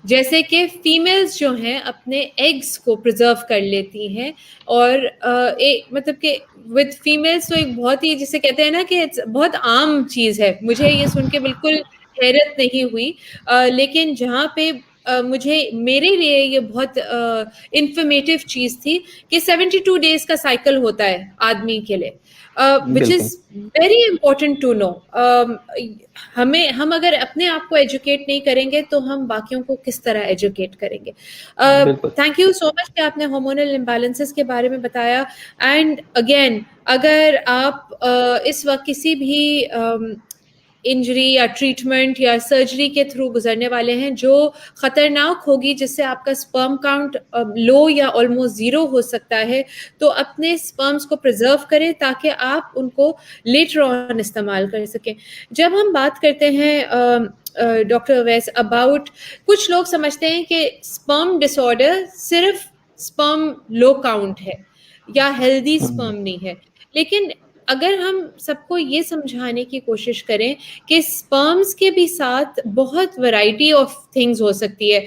جیسے کہ فیمیلز جو ہیں اپنے ایگز کو پرزرو کر لیتی ہیں. اور مطلب کہ ود فیمیلز تو ایک بہت ہی جسے کہتے ہیں نا کہ بہت عام چیز ہے, مجھے یہ سن کے بالکل حیرت نہیں ہوئی, لیکن جہاں پہ میرے لیے یہ بہت انفارمیٹیو چیز تھی کہ 72 days کا سائیکل ہوتا ہے آدمی کے لیے, which is very important to know. ہم اگر اپنے آپ کو ایجوکیٹ نہیں کریں گے تو ہم باقیوں کو کس طرح ایجوکیٹ کریں گے. تھینک یو سو مچ کہ آپ نے ہارمونل امبیلنسز کے بارے میں بتایا. اینڈ اگین اگر آپ اس وقت کسی بھی انجری یا ٹریٹمنٹ یا سرجری کے تھرو گزرنے والے ہیں جو خطرناک ہوگی, جس سے آپ کا سپرم کاؤنٹ لو یا آلموسٹ زیرو ہو سکتا ہے, تو اپنے سپرمز کو پرزرو کریں تاکہ آپ ان کو لیٹر آن استعمال کر سکیں. جب ہم بات کرتے ہیں ڈاکٹر اویس اباؤٹ, کچھ لوگ سمجھتے ہیں کہ سپرم ڈس آرڈر صرف سپرم لو کاؤنٹ ہے یا ہیلدی سپرم نہیں ہے, لیکن اگر ہم سب کو یہ سمجھانے کی کوشش کریں کہ سپرمز کے بھی ساتھ بہت ورائٹی آف تھنگز ہو سکتی ہے,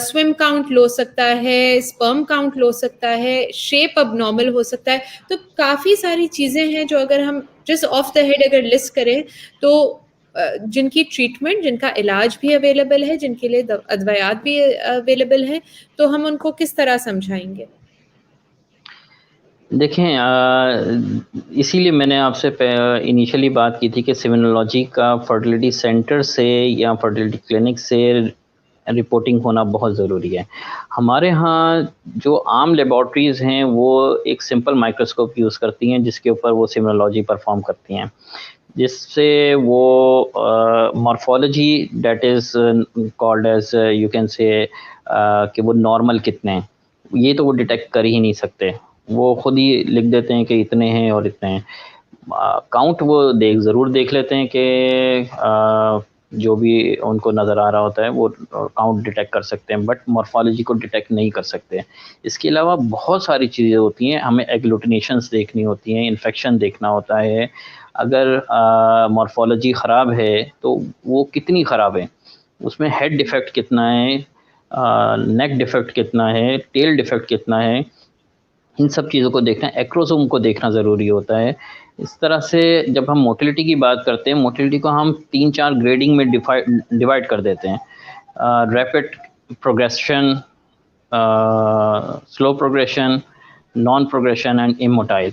سویم کاؤنٹ لو سکتا ہے, سپرم کاؤنٹ لو سکتا ہے, شیپ اب نارمل ہو سکتا ہے, تو کافی ساری چیزیں ہیں جو اگر ہم جسٹ آف دا ہیڈ اگر لسٹ کریں تو جن کی ٹریٹمنٹ، جن کا علاج بھی اویلیبل ہے، جن کے لیے ادویات بھی اویلیبل ہیں، تو ہم ان کو کس طرح سمجھائیں گے؟ دیکھیں اسی لیے میں نے آپ سے انیشلی بات کی تھی کہ سیمنالوجی کا فرٹیلیٹی سینٹر سے یا فرٹیلیٹی کلینک سے رپورٹنگ ہونا بہت ضروری ہے. ہمارے ہاں جو عام لیبارٹریز ہیں وہ ایک سمپل مائکروسکوپ یوز کرتی ہیں جس کے اوپر وہ سیمنالوجی پرفارم کرتی ہیں، جس سے وہ morphology that is called as you can سے کہ وہ نارمل کتنے ہیں یہ تو وہ ڈیٹیکٹ کر ہی نہیں سکتے. وہ خود ہی لکھ دیتے ہیں کہ اتنے ہیں اور اتنے ہیں. کاؤنٹ وہ ضرور دیکھ لیتے ہیں کہ جو بھی ان کو نظر آ رہا ہوتا ہے وہ کاؤنٹ ڈیٹیکٹ کر سکتے ہیں، بٹ مورفالوجی کو ڈیٹیکٹ نہیں کر سکتے. اس کے علاوہ بہت ساری چیزیں ہوتی ہیں، ہمیں ایگلوٹینیشنز دیکھنی ہوتی ہیں، انفیکشن دیکھنا ہوتا ہے. اگر مورفالوجی خراب ہے تو وہ کتنی خراب ہے، اس میں ہیڈ ڈیفیکٹ کتنا ہے، نیک ڈیفیکٹ کتنا ہے، ٹیل ڈیفیکٹ کتنا ہے، ان سب چیزوں کو دیکھنا، ایکروسوم کو دیکھنا ضروری ہوتا ہے. اس طرح سے جب ہم موٹیلٹی کی بات کرتے ہیں، موٹیلٹی کو ہم 3-4 گریڈنگ میں ڈیوائڈ کر دیتے ہیں: rapid progression, slow progression, non progression and immotile.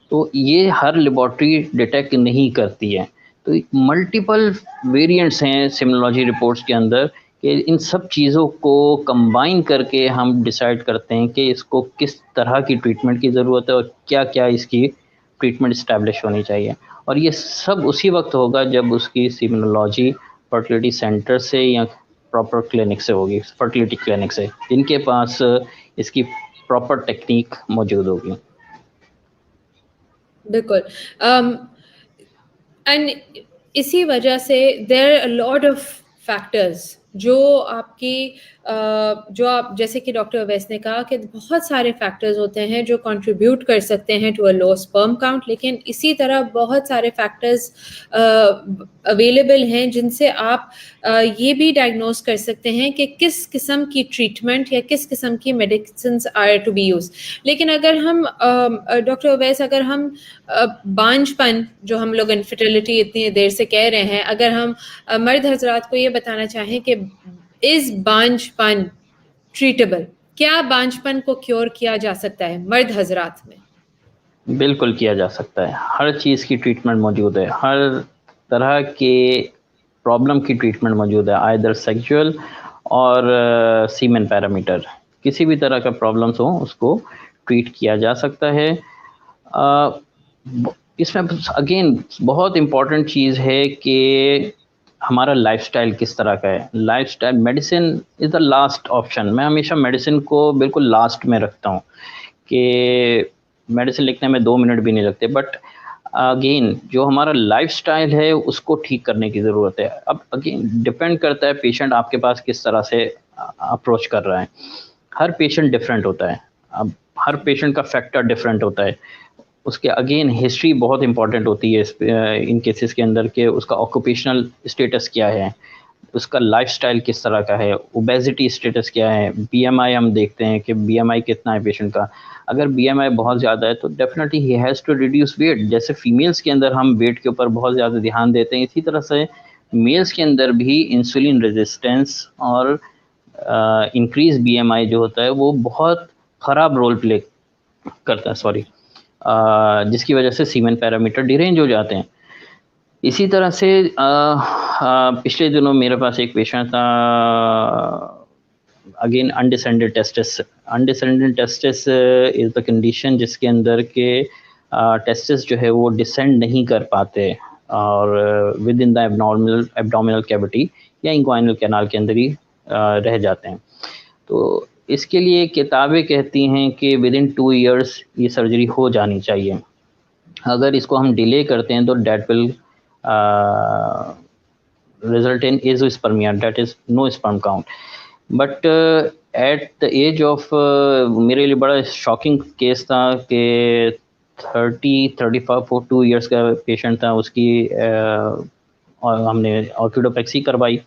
تو یہ ہر لیبارٹری ڈیٹیکٹ نہیں کرتی ہے. تو ملٹیپل ویریئنٹس ہیں سیمنالوجی رپورٹس کے اندر کہ ان سب چیزوں کو کمبائن کر کے ہم ڈیسائیڈ کرتے ہیں کہ اس کو کس طرح کی ٹریٹمنٹ کی ضرورت ہے اور کیا کیا اس کی ٹریٹمنٹ اسٹیبلش ہونی چاہیے. اور یہ سب اسی وقت ہوگا جب اس کی سیمنالوجی فرٹیلیٹی سینٹر سے یا پراپر کلینک سے ہوگی، فرٹیلیٹی کلینک سے، جن کے پاس اس کی پراپر ٹیکنیک موجود ہوگی. بالکل. اینڈ اسی وجہ سے there are lot of factors جو آپ کی جو آپ جیسے کہ ڈاکٹر اویس نے کہا کہ بہت سارے فیکٹرز ہوتے ہیں جو کنٹریبیوٹ کر سکتے ہیں to a low sperm count, لیکن اسی طرح بہت سارے فیکٹرز اویلیبل ہیں جن سے آپ یہ بھی ڈائگنوز کر سکتے ہیں کہ کس قسم کی ٹریٹمنٹ یا کس قسم کی medicines are to be use. لیکن اگر ہم ڈاکٹر اویس، اگر ہم بانجھ پن جو ہم لوگ انفرٹیلٹی اتنی دیر سے کہہ رہے ہیں، اگر ہم مرد حضرات کو یہ بتانا چاہیں کہ از بانجھ پن ٹریٹیبل، کیا بانجھ پن کو کیور کیا جا سکتا ہے مرد حضرات میں؟ بالکل کیا جا سکتا ہے. ہر چیز کی ٹریٹمنٹ موجود ہے، ہر طرح کے پرابلم کی ٹریٹمنٹ موجود ہے، آئدر سیکچول اور سیمن پیرامیٹر، کسی بھی طرح کا پرابلمس ہوں اس کو ٹریٹ کیا جا سکتا ہے. اس میں اگین بہت امپورٹنٹ چیز ہے کہ ہمارا لائف سٹائل کس طرح کا ہے. Life style, medicine is the last option. میں ہمیشہ میڈیسن کو بالکل لاسٹ میں رکھتا ہوں کہ میڈیسن لکھنے میں 2 منٹ بھی نہیں لگتے، بٹ اگین جو ہمارا لائف سٹائل ہے اس کو ٹھیک کرنے کی ضرورت ہے. اب اگین ڈپینڈ کرتا ہے پیشنٹ آپ کے پاس کس طرح سے اپروچ کر رہا ہے. ہر پیشنٹ ڈفرینٹ ہوتا ہے، اب ہر پیشنٹ کا فیکٹر ڈفرینٹ ہوتا ہے. اس کے اگین ہسٹری بہت امپورٹنٹ ہوتی ہے ان کیسز کے اندر کہ اس کا آکوپیشنل اسٹیٹس کیا ہے، اس کا لائف سٹائل کس طرح کا ہے، اوبیزٹی اسٹیٹس کیا ہے، بی ایم آئی ہم دیکھتے ہیں کہ بی ایم آئی کتنا ہے پیشنٹ کا. اگر بی ایم آئی بہت زیادہ ہے تو definitely he has to reduce weight. جیسے فیمیلس کے اندر ہم ویٹ کے اوپر بہت زیادہ دھیان دیتے ہیں، اسی طرح سے میلس کے اندر بھی انسولین ریزسٹنس اور انکریز بی ایم آئی جو ہوتا ہے وہ بہت خراب رول پلے کرتا ہے، جس کی وجہ سے سیمن پیرامیٹر ڈیرینج ہو جاتے ہیں. اسی طرح سے پچھلے دنوں میرے پاس ایک پیشنٹ تھا، again undescended testes. Undescended testes is the condition جس کے اندر کے ٹیسٹس جو ہے وہ ڈسینڈ نہیں کر پاتے اور with in the abdominal cutie یا انگوائنل کینال کے اندر ہی رہ جاتے ہیں. تو اس کے لیے کتابیں کہتی ہیں کہ ود ان 2 ایئرس یہ سرجری ہو جانی چاہیے. اگر اس کو ہم ڈیلے کرتے ہیں تو that will result in azoospermia, that is no sperm count. But at the age of میرے لیے بڑا شاکنگ کیس تھا کہ 2 ایئرس کا پیشنٹ تھا. اس کی ہم نے آرکیڈوپیکسی کروائی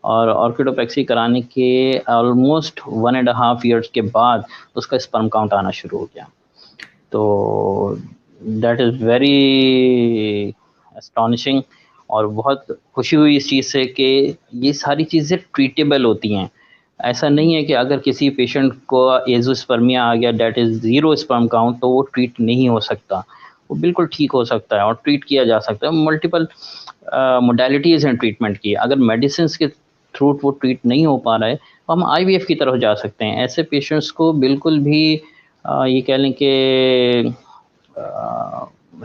اور آرکیڈوپیکسی کرانے کے آلموسٹ 1.5 ایئرس کے بعد اس کا اسپرم کاؤنٹ آنا شروع ہو گیا. تو دیٹ از ویری اسٹانشنگ. اور بہت خوشی ہوئی اس چیز سے کہ یہ ساری چیزیں ٹریٹیبل ہوتی ہیں. ایسا نہیں ہے کہ اگر کسی پیشنٹ کو ایزوسپرمیا آ گیا دیٹ از 0 اسپرم کاؤنٹ تو وہ ٹریٹ نہیں ہو سکتا. وہ بالکل ٹھیک ہو سکتا ہے اور ٹریٹ کیا جا سکتا ہے. ملٹیپل موڈیلٹیز ہیں ٹریٹمنٹ کی. اگر میڈیسنس کے تھرو وہ ٹریٹ نہیں ہو پا رہا ہے تو ہم آئی وی ایف کی طرف جا سکتے ہیں. ایسے پیشنٹس کو بالکل بھی یہ کہہ لیں کہ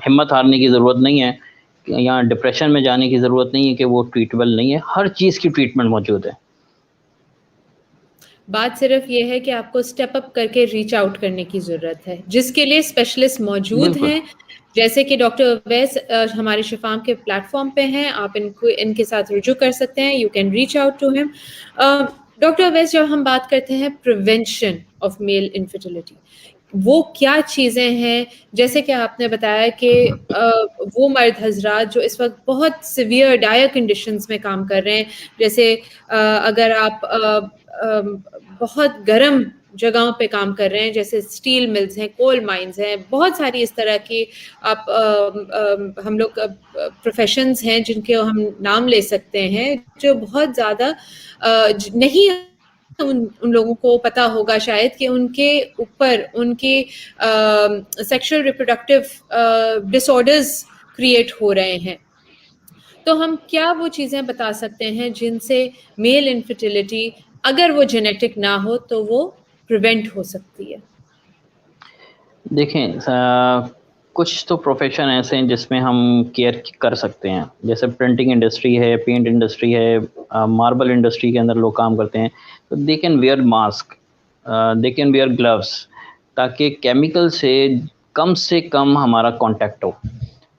ہمت ہارنے کی ضرورت نہیں ہے, یا ڈپریشن میں جانے کی ضرورت نہیں ہے کہ وہ ٹریٹبل نہیں ہے. ہر چیز کی ٹریٹمنٹ موجود ہے. بات صرف یہ ہے کہ آپ کو اسٹیپ اپ کر کے ریچ آؤٹ کرنے کی ضرورت ہے, جس کے لیے اسپیشلسٹ موجود بالکل ہیں, جیسے کہ ڈاکٹر اویس ہمارے شفام کے پلیٹ فارم پہ ہیں. آپ ان کے ساتھ رجوع کر سکتے ہیں. You can reach out to ہم. ڈاکٹر اویس, جب ہم بات کرتے ہیں پریونشن آف میل انفرٹیلٹی, وہ کیا چیزیں ہیں؟ جیسے کہ آپ نے بتایا کہ وہ مرد حضرات جو اس وقت بہت سیویئر ڈائر کنڈیشنز میں کام کر رہے ہیں, جیسے اگر آپ بہت گرم جگہوں پہ کام کر رہے ہیں, جیسے اسٹیل ملز ہیں, کول مائنز ہیں, بہت ساری اس طرح کی آپ ہم لوگ پروفیشنز ہیں جن کے ہم نام لے سکتے ہیں, جو بہت زیادہ نہیں ان لوگوں کو پتا ہوگا شاید کہ ان کے اوپر ان کے سیکشل ریپروڈکٹیو ڈس آرڈرز کریٹ ہو رہے ہیں. تو ہم کیا وہ چیزیں بتا سکتے ہیں جن سے میل انفرٹیلٹی, اگر وہ جینیٹک نہ ہو تو وہ پریونٹ ہو سکتی ہے؟ دیکھیں کچھ تو پروفیشن ایسے ہیں جس میں ہم کیئر کر سکتے ہیں, جیسے پرنٹنگ انڈسٹری ہے, پینٹ انڈسٹری ہے, ماربل انڈسٹری کے اندر لوگ کام کرتے ہیں. تو they can wear mask, they can wear gloves, تاکہ کیمیکل سے کم ہمارا کانٹیکٹ ہو.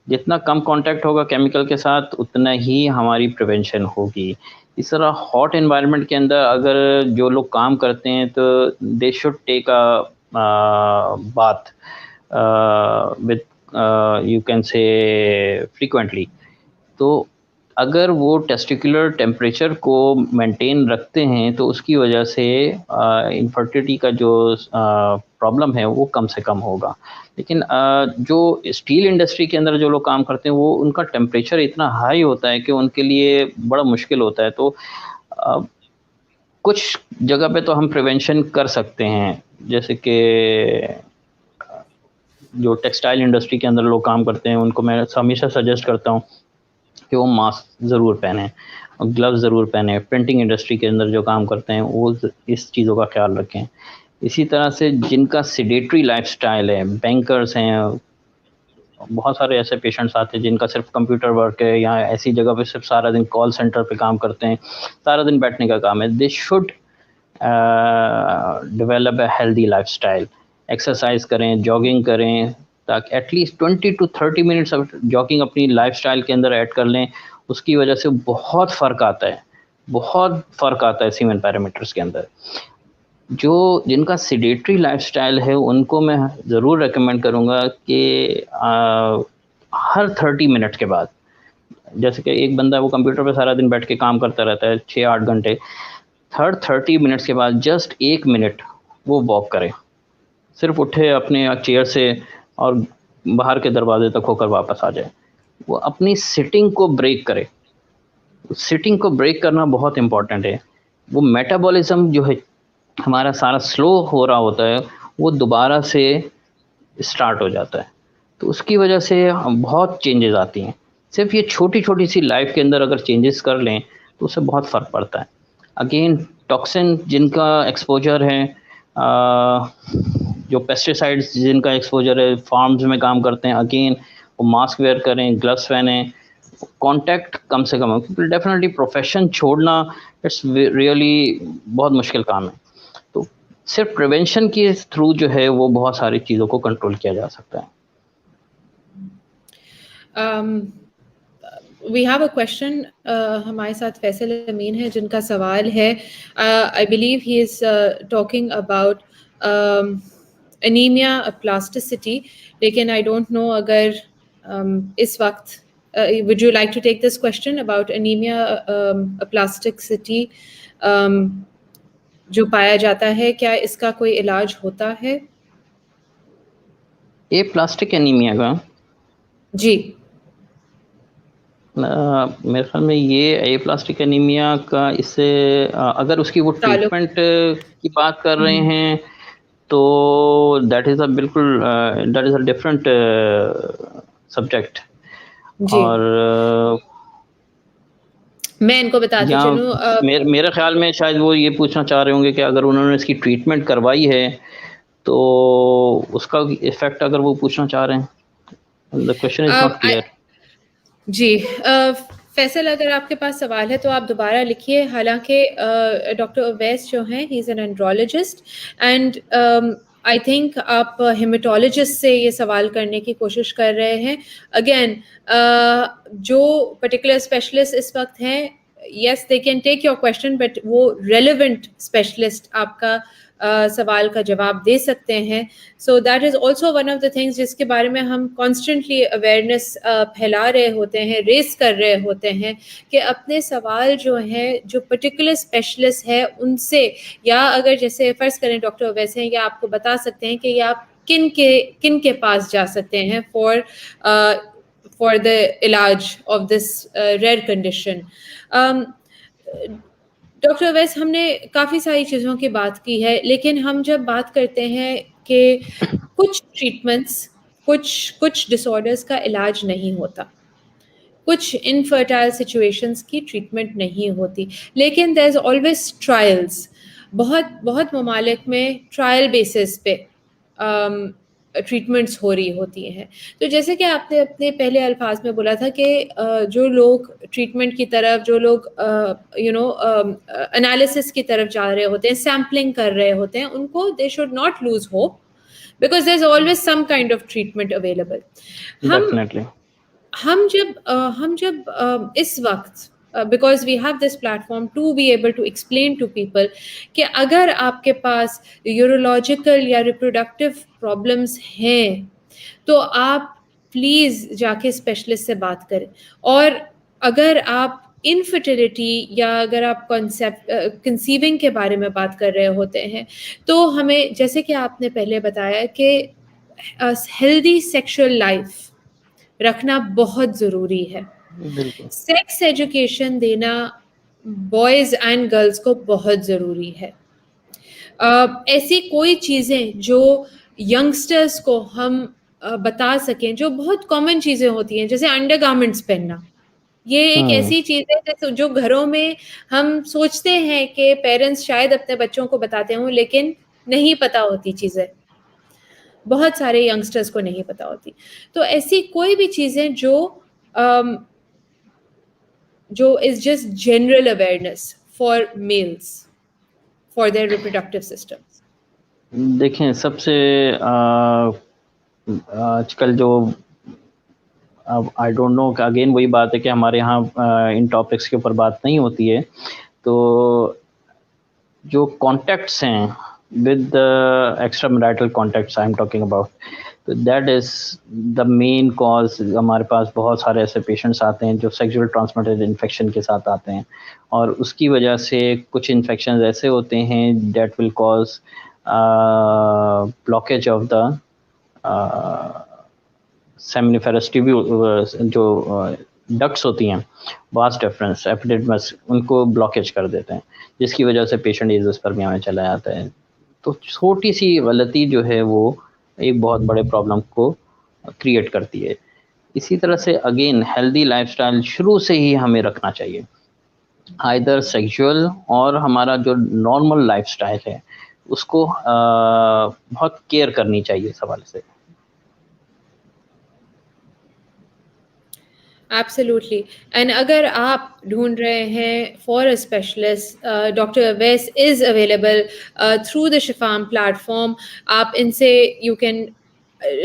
جتنا کم کانٹیکٹ ہوگا کیمیکل کے ساتھ اتنا ہی ہماری پریونشن ہوگی. اس طرح ہاٹ انوائرمنٹ کے اندر اگر جو لوگ کام کرتے ہیں تو دے شوڈ ٹیک بات وتھ یو کین سے فریکوینٹلی. تو اگر وہ ٹیسٹیکولر ٹیمپریچر کو مینٹین رکھتے ہیں تو اس کی وجہ سے انفرٹیلٹی کا جو پرابلم ہے وہ کم سے کم ہوگا. لیکن جو اسٹیل انڈسٹری کے اندر جو لوگ کام کرتے ہیں وہ ان کا ٹیمپریچر اتنا ہائی ہوتا ہے کہ ان کے لیے بڑا مشکل ہوتا ہے. تو کچھ جگہ پہ تو ہم پریونشن کر سکتے ہیں, جیسے کہ جو ٹیکسٹائل انڈسٹری کے اندر لوگ کام کرتے ہیں ان کو میں ہمیشہ سجیسٹ کرتا ہوں کہ وہ ماسک ضرور پہنیں, گلوز ضرور پہنیں. پرنٹنگ انڈسٹری کے اندر جو کام کرتے ہیں وہ اس چیزوں کا خیال رکھیں. اسی طرح سے جن کا سیڈیٹری لائف سٹائل ہے, بینکرز ہیں, بہت سارے ایسے پیشنٹس آتے ہیں جن کا صرف کمپیوٹر ورک ہے, یا ایسی جگہ پہ صرف سارا دن کال سینٹر پہ کام کرتے ہیں, سارا دن بیٹھنے کا کام ہے. They should develop a healthy life style. Exercise کریں, جاگنگ کریں, تاکہ at least 20 to 30 minutes jogging اپنی لائف سٹائل کے اندر ایڈ کر لیں. اس کی وجہ سے بہت فرق آتا ہے سیمن پیرامیٹرز کے اندر. جن کا سیڈیٹری لائف سٹائل ہے ان کو میں ضرور ریکمینڈ کروں گا کہ ہر 30 منٹ کے بعد, جیسے کہ ایک بندہ وہ کمپیوٹر پہ سارا دن بیٹھ کے کام کرتا رہتا ہے 6-8 گھنٹے, ہر 30 منٹس کے بعد جسٹ 1 منٹ وہ واک کرے. صرف اٹھے اپنے چیئر سے اور باہر کے دروازے تک ہو کر واپس آ جائے. وہ اپنی سٹنگ کو بریک کرے. سٹنگ کو بریک کرنا بہت امپورٹنٹ ہے. وہ میٹابولزم جو ہے ہمارا سارا سلو ہو رہا ہوتا ہے وہ دوبارہ سے اسٹارٹ ہو جاتا ہے. تو اس کی وجہ سے بہت چینجز آتی ہیں. صرف یہ چھوٹی چھوٹی سی لائف کے اندر اگر چینجز کر لیں تو اس سے بہت فرق پڑتا ہے. اگین ٹاکسن جن کا ایکسپوجر ہے, جو پیسٹیسائڈز جن کا ایکسپوجر ہے, فارمز میں کام کرتے ہیں, اگین وہ ماسک ویئر کریں, گلوز پہنیں, کانٹیکٹ کم سے کم. کیونکہ ڈیفینیٹلی پروفیشن چھوڑنا اٹس ریئلی بہت مشکل کام ہے. تو صرف پریونشن کے تھرو جو ہے وہ بہت ساری چیزوں کو کنٹرول کیا جا سکتا ہے. We have a question. ہمارے ساتھ فیصل امین ہے جن کا سوال ہے, I believe he is talking about anemia plasticity, لیکن آئی ڈونٹ نو اگر اس وقت would you like to take this question about anemia plasticity جو پایا جاتا ہے, کیا اس کا کوئی علاج ہوتا ہے؟ یہ پلاسٹک انیمیا کا جی میرے خیال میں یہ اے پلاسٹک انیمیا کا اس سے اگر اس کی وہ تعلق ٹریٹمنٹ کی بات کر رہے ہیں تو that is a different subject. جی اور میں ان کو بتاتے یا چلوں میرے خیال میں شاید وہ یہ پوچھنا چاہ رہے ہوں گے کہ اگر انہوں نے اس کی ٹریٹمنٹ کروائی ہے تو اس کا افیکٹ اگر وہ پوچھنا چاہ رہے ہیں. The question is not clear. جی فیصل اگر آپ کے پاس سوال ہے تو آپ دوبارہ لکھیے. حالانکہ ڈاکٹر اویس جو ہیں he is an andrologist and I think آپ ہیمیٹولوجسٹ سے یہ سوال کرنے کی کوشش کر رہے ہیں. اگین جو پرٹیکولر اسپیشلسٹ اس وقت ہیں yes they can take your question but وہ ریلیونٹ اسپیشلسٹ آپ کا سوال کا جواب دے سکتے ہیں. So that is also one of the things جس کے بارے میں ہم کانسٹنٹلی اویئرنیس پھیلا رہے ہوتے ہیں, ریز کر رہے ہوتے ہیں کہ اپنے سوال جو ہیں جو پرٹیکولر اسپیشلسٹ ہے ان سے, یا اگر جیسے فرض کریں ڈاکٹر اویس ہیں یا آپ کو بتا سکتے ہیں کہ یہ آپ کن کے پاس جا سکتے ہیں فار دا علاج of this rare condition. Doctor Awais ہم نے کافی ساری چیزوں کی بات کی ہے, لیکن ہم جب بات کرتے ہیں کہ کچھ ٹریٹمنٹس کچھ ڈس آرڈرس کا علاج نہیں ہوتا, کچھ انفرٹائل سچویشنس کی ٹریٹمنٹ نہیں ہوتی, لیکن دیر از آلویز ٹرائلس. بہت ممالک میں ٹرائل بیسس پہ ٹریٹمنٹس ہو رہی ہوتی ہیں. تو جیسے کہ آپ نے اپنے پہلے الفاظ میں بولا تھا کہ جو لوگ ٹریٹمنٹ کی طرف, جو لوگ انالیسس کی طرف جا رہے ہوتے ہیں, سیمپلنگ کر رہے ہوتے ہیں, ان کو they should not lose hope because there's always some kind of treatment available. Definitely. ہم جب اس وقت because we have this platform to be able to explain to people کہ اگر آپ کے پاس یورولوجیکل یا ریپروڈکٹیو پرابلمس ہیں تو آپ پلیز جا کے اسپیشلسٹ سے بات کریں. اور اگر آپ انفرٹیلٹی یا اگر آپ کنسیونگ کے بارے میں بات کر رہے ہوتے ہیں تو ہمیں, جیسے کہ آپ نے پہلے بتایا, کہ ہیلدی سیکشل لائف رکھنا بہت ضروری ہے. بالکل. سیکس ایجوکیشن دینا بوائز اینڈ گرلس کو بہت ضروری ہے. ایسی کوئی چیزیں جو ینگسٹرس کو ہم بتا سکیں, جو بہت کامن چیزیں ہوتی ہیں, جیسے انڈر گارمنٹس پہننا, یہ ایک ایسی چیز ہے جو گھروں میں ہم سوچتے ہیں کہ پیرنٹس شاید اپنے بچوں کو بتاتے ہوں, لیکن نہیں پتہ ہوتی چیزیں, بہت سارے ینگسٹرس کو نہیں پتہ ہوتی. تو ایسی کوئی بھی چیزیں جو is just general awareness for males for their reproductive system. دیکھیں سب سے آج کل جو آئی ڈونٹ نو, اگین وہی بات ہے کہ ہمارے یہاں ان ٹاپکس کے اوپر بات نہیں ہوتی ہے, تو جو کانٹیکٹس ہیں with extra marital contacts I am talking about, تو that is the main cause. ہمارے پاس بہت سارے ایسے پیشنٹس آتے ہیں جو سیکسول ٹرانسمیٹڈ انفیکشن کے ساتھ آتے ہیں, اور اس کی وجہ سے کچھ انفیکشنز ایسے ہوتے ہیں that will cause blockage of the seminiferous جو ڈکٹس ہوتی ہیں, واس ڈفرینس ایپیڈیڈمس, ان کو بلاکیج کر دیتے ہیں, جس کی وجہ سے پیشنٹ ایزوسپرمیا میں چلا جاتا ہے. تو چھوٹی سی غلطی جو ہے وہ ایک بہت بڑے پرابلم کو کریٹ کرتی ہے. اسی طرح سے اگین ہیلدی لائف سٹائل شروع سے ہی ہمیں رکھنا چاہیے, آئدر سیکشول اور ہمارا جو نارمل لائف سٹائل ہے اس کو بہت کیئر کرنی چاہیے اس حوالے سے. ایبسلیوٹلی. اینڈ اگر آپ ڈھونڈ رہے ہیں for a specialist, doctor Awais is available through the Shifam platform. آپ ان سے you can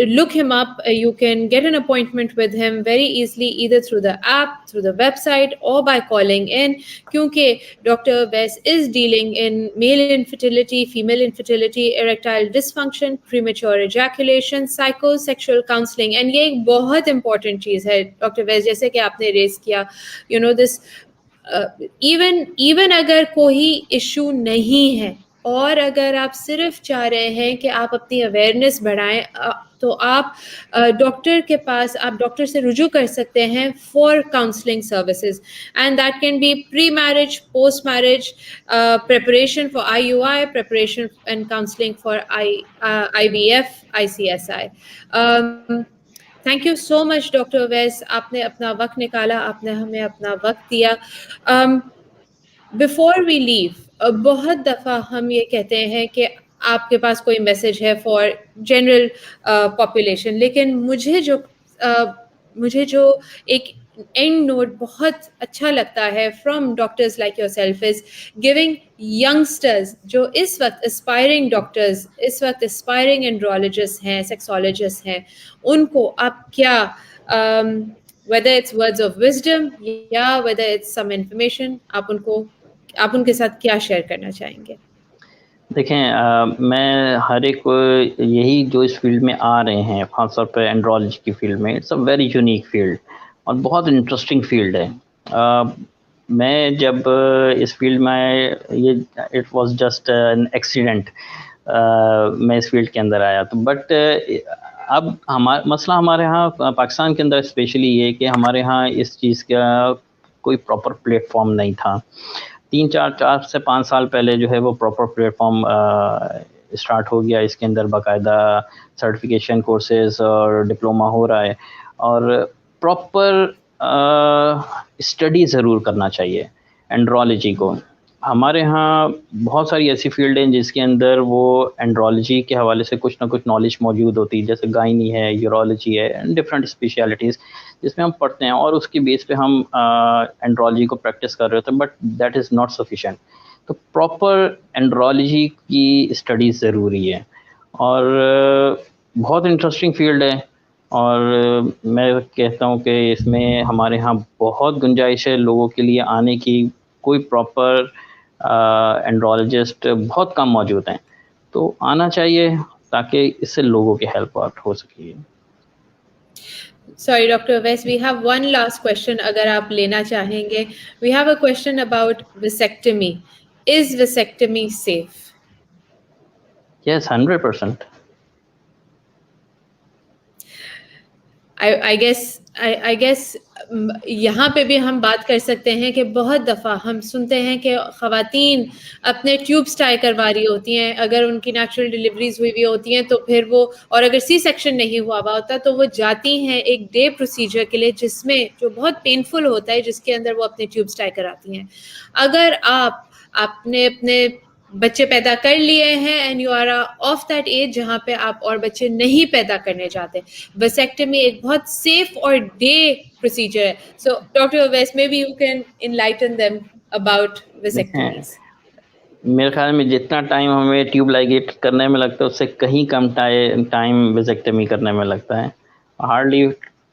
look him up, you can get an appointment with him very easily either through the app, through the website or by calling in, kyunki Dr. Wes is dealing in male infertility, female infertility, erectile dysfunction, premature ejaculation, psychosexual counseling. And یہ ایک بہت important چیز ہے Dr. Wes, جیسے کہ آپ نے ریز کیا, you know this even اگر کوئی ایشو نہیں ہے اور اگر آپ صرف چاہ رہے ہیں کہ آپ اپنی اویئرنیس بڑھائیں, تو آپ ڈاکٹر کے پاس آپ ڈاکٹر سے رجوع کر سکتے ہیں for counselling services and that can be pre marriage post marriage preparation for IUI preparation and counseling for IVF ICSI. Thank you so much doctor Awais, آپ نے اپنا وقت نکالا, آپ نے ہمیں اپنا وقت دیا. بفور وی لیو, بہت دفعہ ہم یہ کہتے ہیں کہ آپ کے پاس کوئی میسج ہے فار جنرل پاپولیشن, لیکن مجھے جو ایک اینڈ نوٹ بہت اچھا لگتا ہے from doctors like your self is giving youngsters جو اس وقت اسپائرنگ ڈاکٹرز, اس وقت اسپائرنگ اینڈرولوجسٹ ہیں, سیکسولوجسٹ ہیں, ان کو آپ کیا whether it's words of wisdom یا whether it's some information, آپ ان کے ساتھ کیا شیئر کرنا چاہیں گے؟ دیکھیں, میں ہر ایک یہی جو اس فیلڈ میں آ رہے ہیں, خاص طور پہ اینڈرولوجی کی فیلڈ میں, it's a very unique field اور بہت انٹرسٹنگ فیلڈ ہے. میں جب اس فیلڈ میں آئے, یہ it was just an accident, میں اس فیلڈ کے اندر آیا تو. بٹ اب مسئلہ ہمارے ہاں پاکستان کے اندر اسپیشلی یہ کہ ہمارے ہاں اس چیز کا کوئی پراپر پلیٹ فارم نہیں تھا. 4 سے 5 سال پہلے جو ہے وہ پراپر پلیٹ فارم اسٹارٹ ہو گیا. اس کے اندر باقاعدہ سرٹیفکیشن کورسز اور ڈپلوما ہو رہا ہے, اور پراپر اسٹڈی ضرور کرنا چاہیے اینڈرولوجی کو. ہمارے ہاں بہت ساری ایسی فیلڈ ہیں جس کے اندر وہ اینڈرولوجی کے حوالے سے کچھ نہ کچھ نالج موجود ہوتی ہے, جیسے گائنی ہے, یورولوجی ہے, ڈفرینٹ اسپیشلٹیز جس میں ہم پڑھتے ہیں اور اس کے بیس پہ ہم اینڈرولوجی کو پریکٹس کر رہے ہوتے ہیں, but that is not sufficient. تو پراپر اینڈرولوجی کی اسٹڈیز ضروری ہے اور بہت انٹرسٹنگ فیلڈ ہے, اور میں کہتا ہوں کہ اس میں ہمارے ہاں بہت گنجائش ہے لوگوں کے لیے آنے کی. کوئی پراپر اینڈرولوجسٹ بہت کم موجود ہیں, تو آنا چاہیے تاکہ اس سے لوگوں کی ہیلپ آؤٹ ہو سکے. Sorry, Dr. West, we have one last question اگر آپ لینا چاہیں گے. We have a question about vasectomy. Is vasectomy safe? Yes, 100%. I guess یہاں پہ بھی ہم بات کر سکتے ہیں کہ بہت دفعہ ہم سنتے ہیں کہ خواتین اپنے ٹیوبس ٹائی کروا رہی ہوتی ہیں, اگر ان کی نیچرل ڈلیوریز ہوئی ہوتی ہیں تو پھر وہ, اور اگر سی سیکشن نہیں ہوا ہوتا تو وہ جاتی ہیں ایک ڈے پروسیجر کے لیے جس میں جو بہت پینفل ہوتا ہے, جس کے اندر وہ اپنے ٹیوبس ٹائی کراتی ہیں. اگر آپ نے اپنے بچے پیدا کر لیے ہیں and you are of that age جہاں پہ آپ اور بچے نہیں پیدا کرنے جاتے, ویسیکٹمی ایک بہت سیف اور ڈے پروسیجر ہے. So doctor Awais, may be you can enlighten them about vasectomies. میرے خیال میں جتنا ٹائم ہمیں ٹیوب لائگیٹ کرنے میں لگتا ہے اس سے کہیں کم ٹائم ویسیکٹمی کرنے میں لگتا ہے. ہارڈلی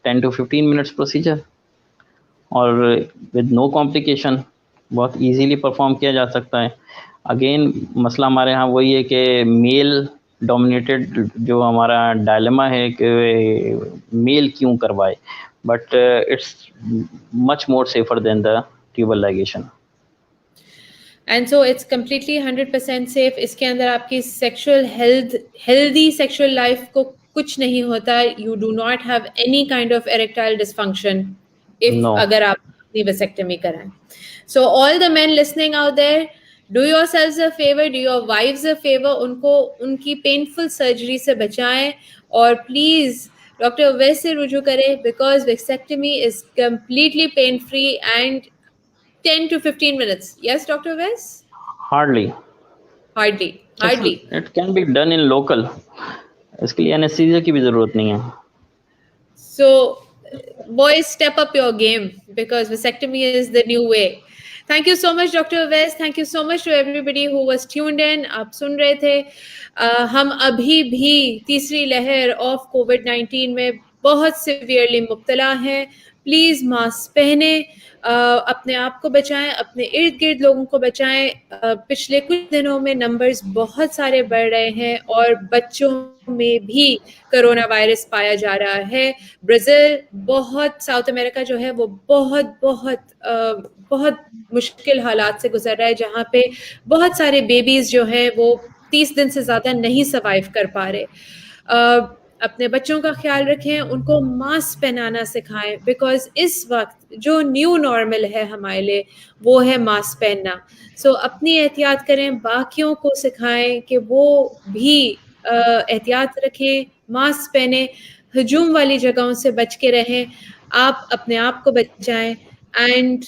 10 to 15 منٹس پروسیجر, اور ود نو کمپلیکیشن بہت ایزیلی پرفارم کیا جا سکتا ہے. اگین مسئلہ ہمارے ہاں وہی ہے کہ میل ڈومینیٹڈ جو ہمارا ڈائلما ہے کہ میل کیوں کروائے, but it's much more safer than the tubal ligation. And so it's completely 100% safe. اس کے اندر آپ کی سیکشل ہیلدی سیکشل لائف کو کچھ نہیں ہوتا. You do not have any kind of erectile dysfunction اگر آپ اپنی ویسیکٹمی کرائیں. So all the men listening out there, do yourselves a favour, do your wives a favour, ان کو ان کی پینفل سرجری سے بچائیں اور پلیز ڈاکٹر اویس سے رجوع کریں, because vasectomy is completely pain free and 10 to 15 minutes. Yes, Dr. Wes? Hardly. It can be done in local. اس کے لیے انیستھیزیا کی بھی ضرورت نہیں ہے. So, boys, step up your game because vasectomy is the new way. Thank you so much, Dr. Wes. Thank you so much to everybody who was tuned in. آپ سن رہے تھے, ہم ابھی بھی تیسری لہر آف COVID-19 میں بہت سیویئرلی مبتلا ہیں. پلیز ماسک پہنیں, اپنے آپ کو بچائیں, اپنے ارد گرد لوگوں کو بچائیں. پچھلے کچھ دنوں میں نمبرز بہت سارے بڑھ رہے ہیں اور بچوں میں بھی کرونا وائرس پایا جا رہا ہے. برازیل بہت, ساؤتھ امریکہ جو ہے وہ بہت بہت بہت مشکل حالات سے گزر رہا ہے, جہاں پہ بہت سارے بیبیز جو ہیں وہ 30 دن سے زیادہ نہیں سروائیو کر پا رہے. اپنے بچوں کا خیال رکھیں, ان کو ماسک پہنانا سکھائیں, بیکاز اس وقت جو نیو نارمل ہے ہمارے لیے وہ ہے ماسک پہننا. سو اپنی احتیاط کریں, باقیوں کو سکھائیں کہ وہ بھی احتیاط رکھیں, ماسک پہنیں, ہجوم والی جگہوں سے بچ کے رہیں, آپ اپنے آپ کو بچائیں, اینڈ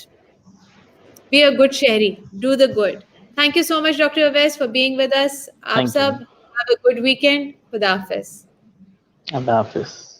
be a good شہری, do the good. Thank you so much, Dr. Awais, for being with us. آپ Thank you. Sub have a good weekend. خدا حافظ. اللہ حافظ.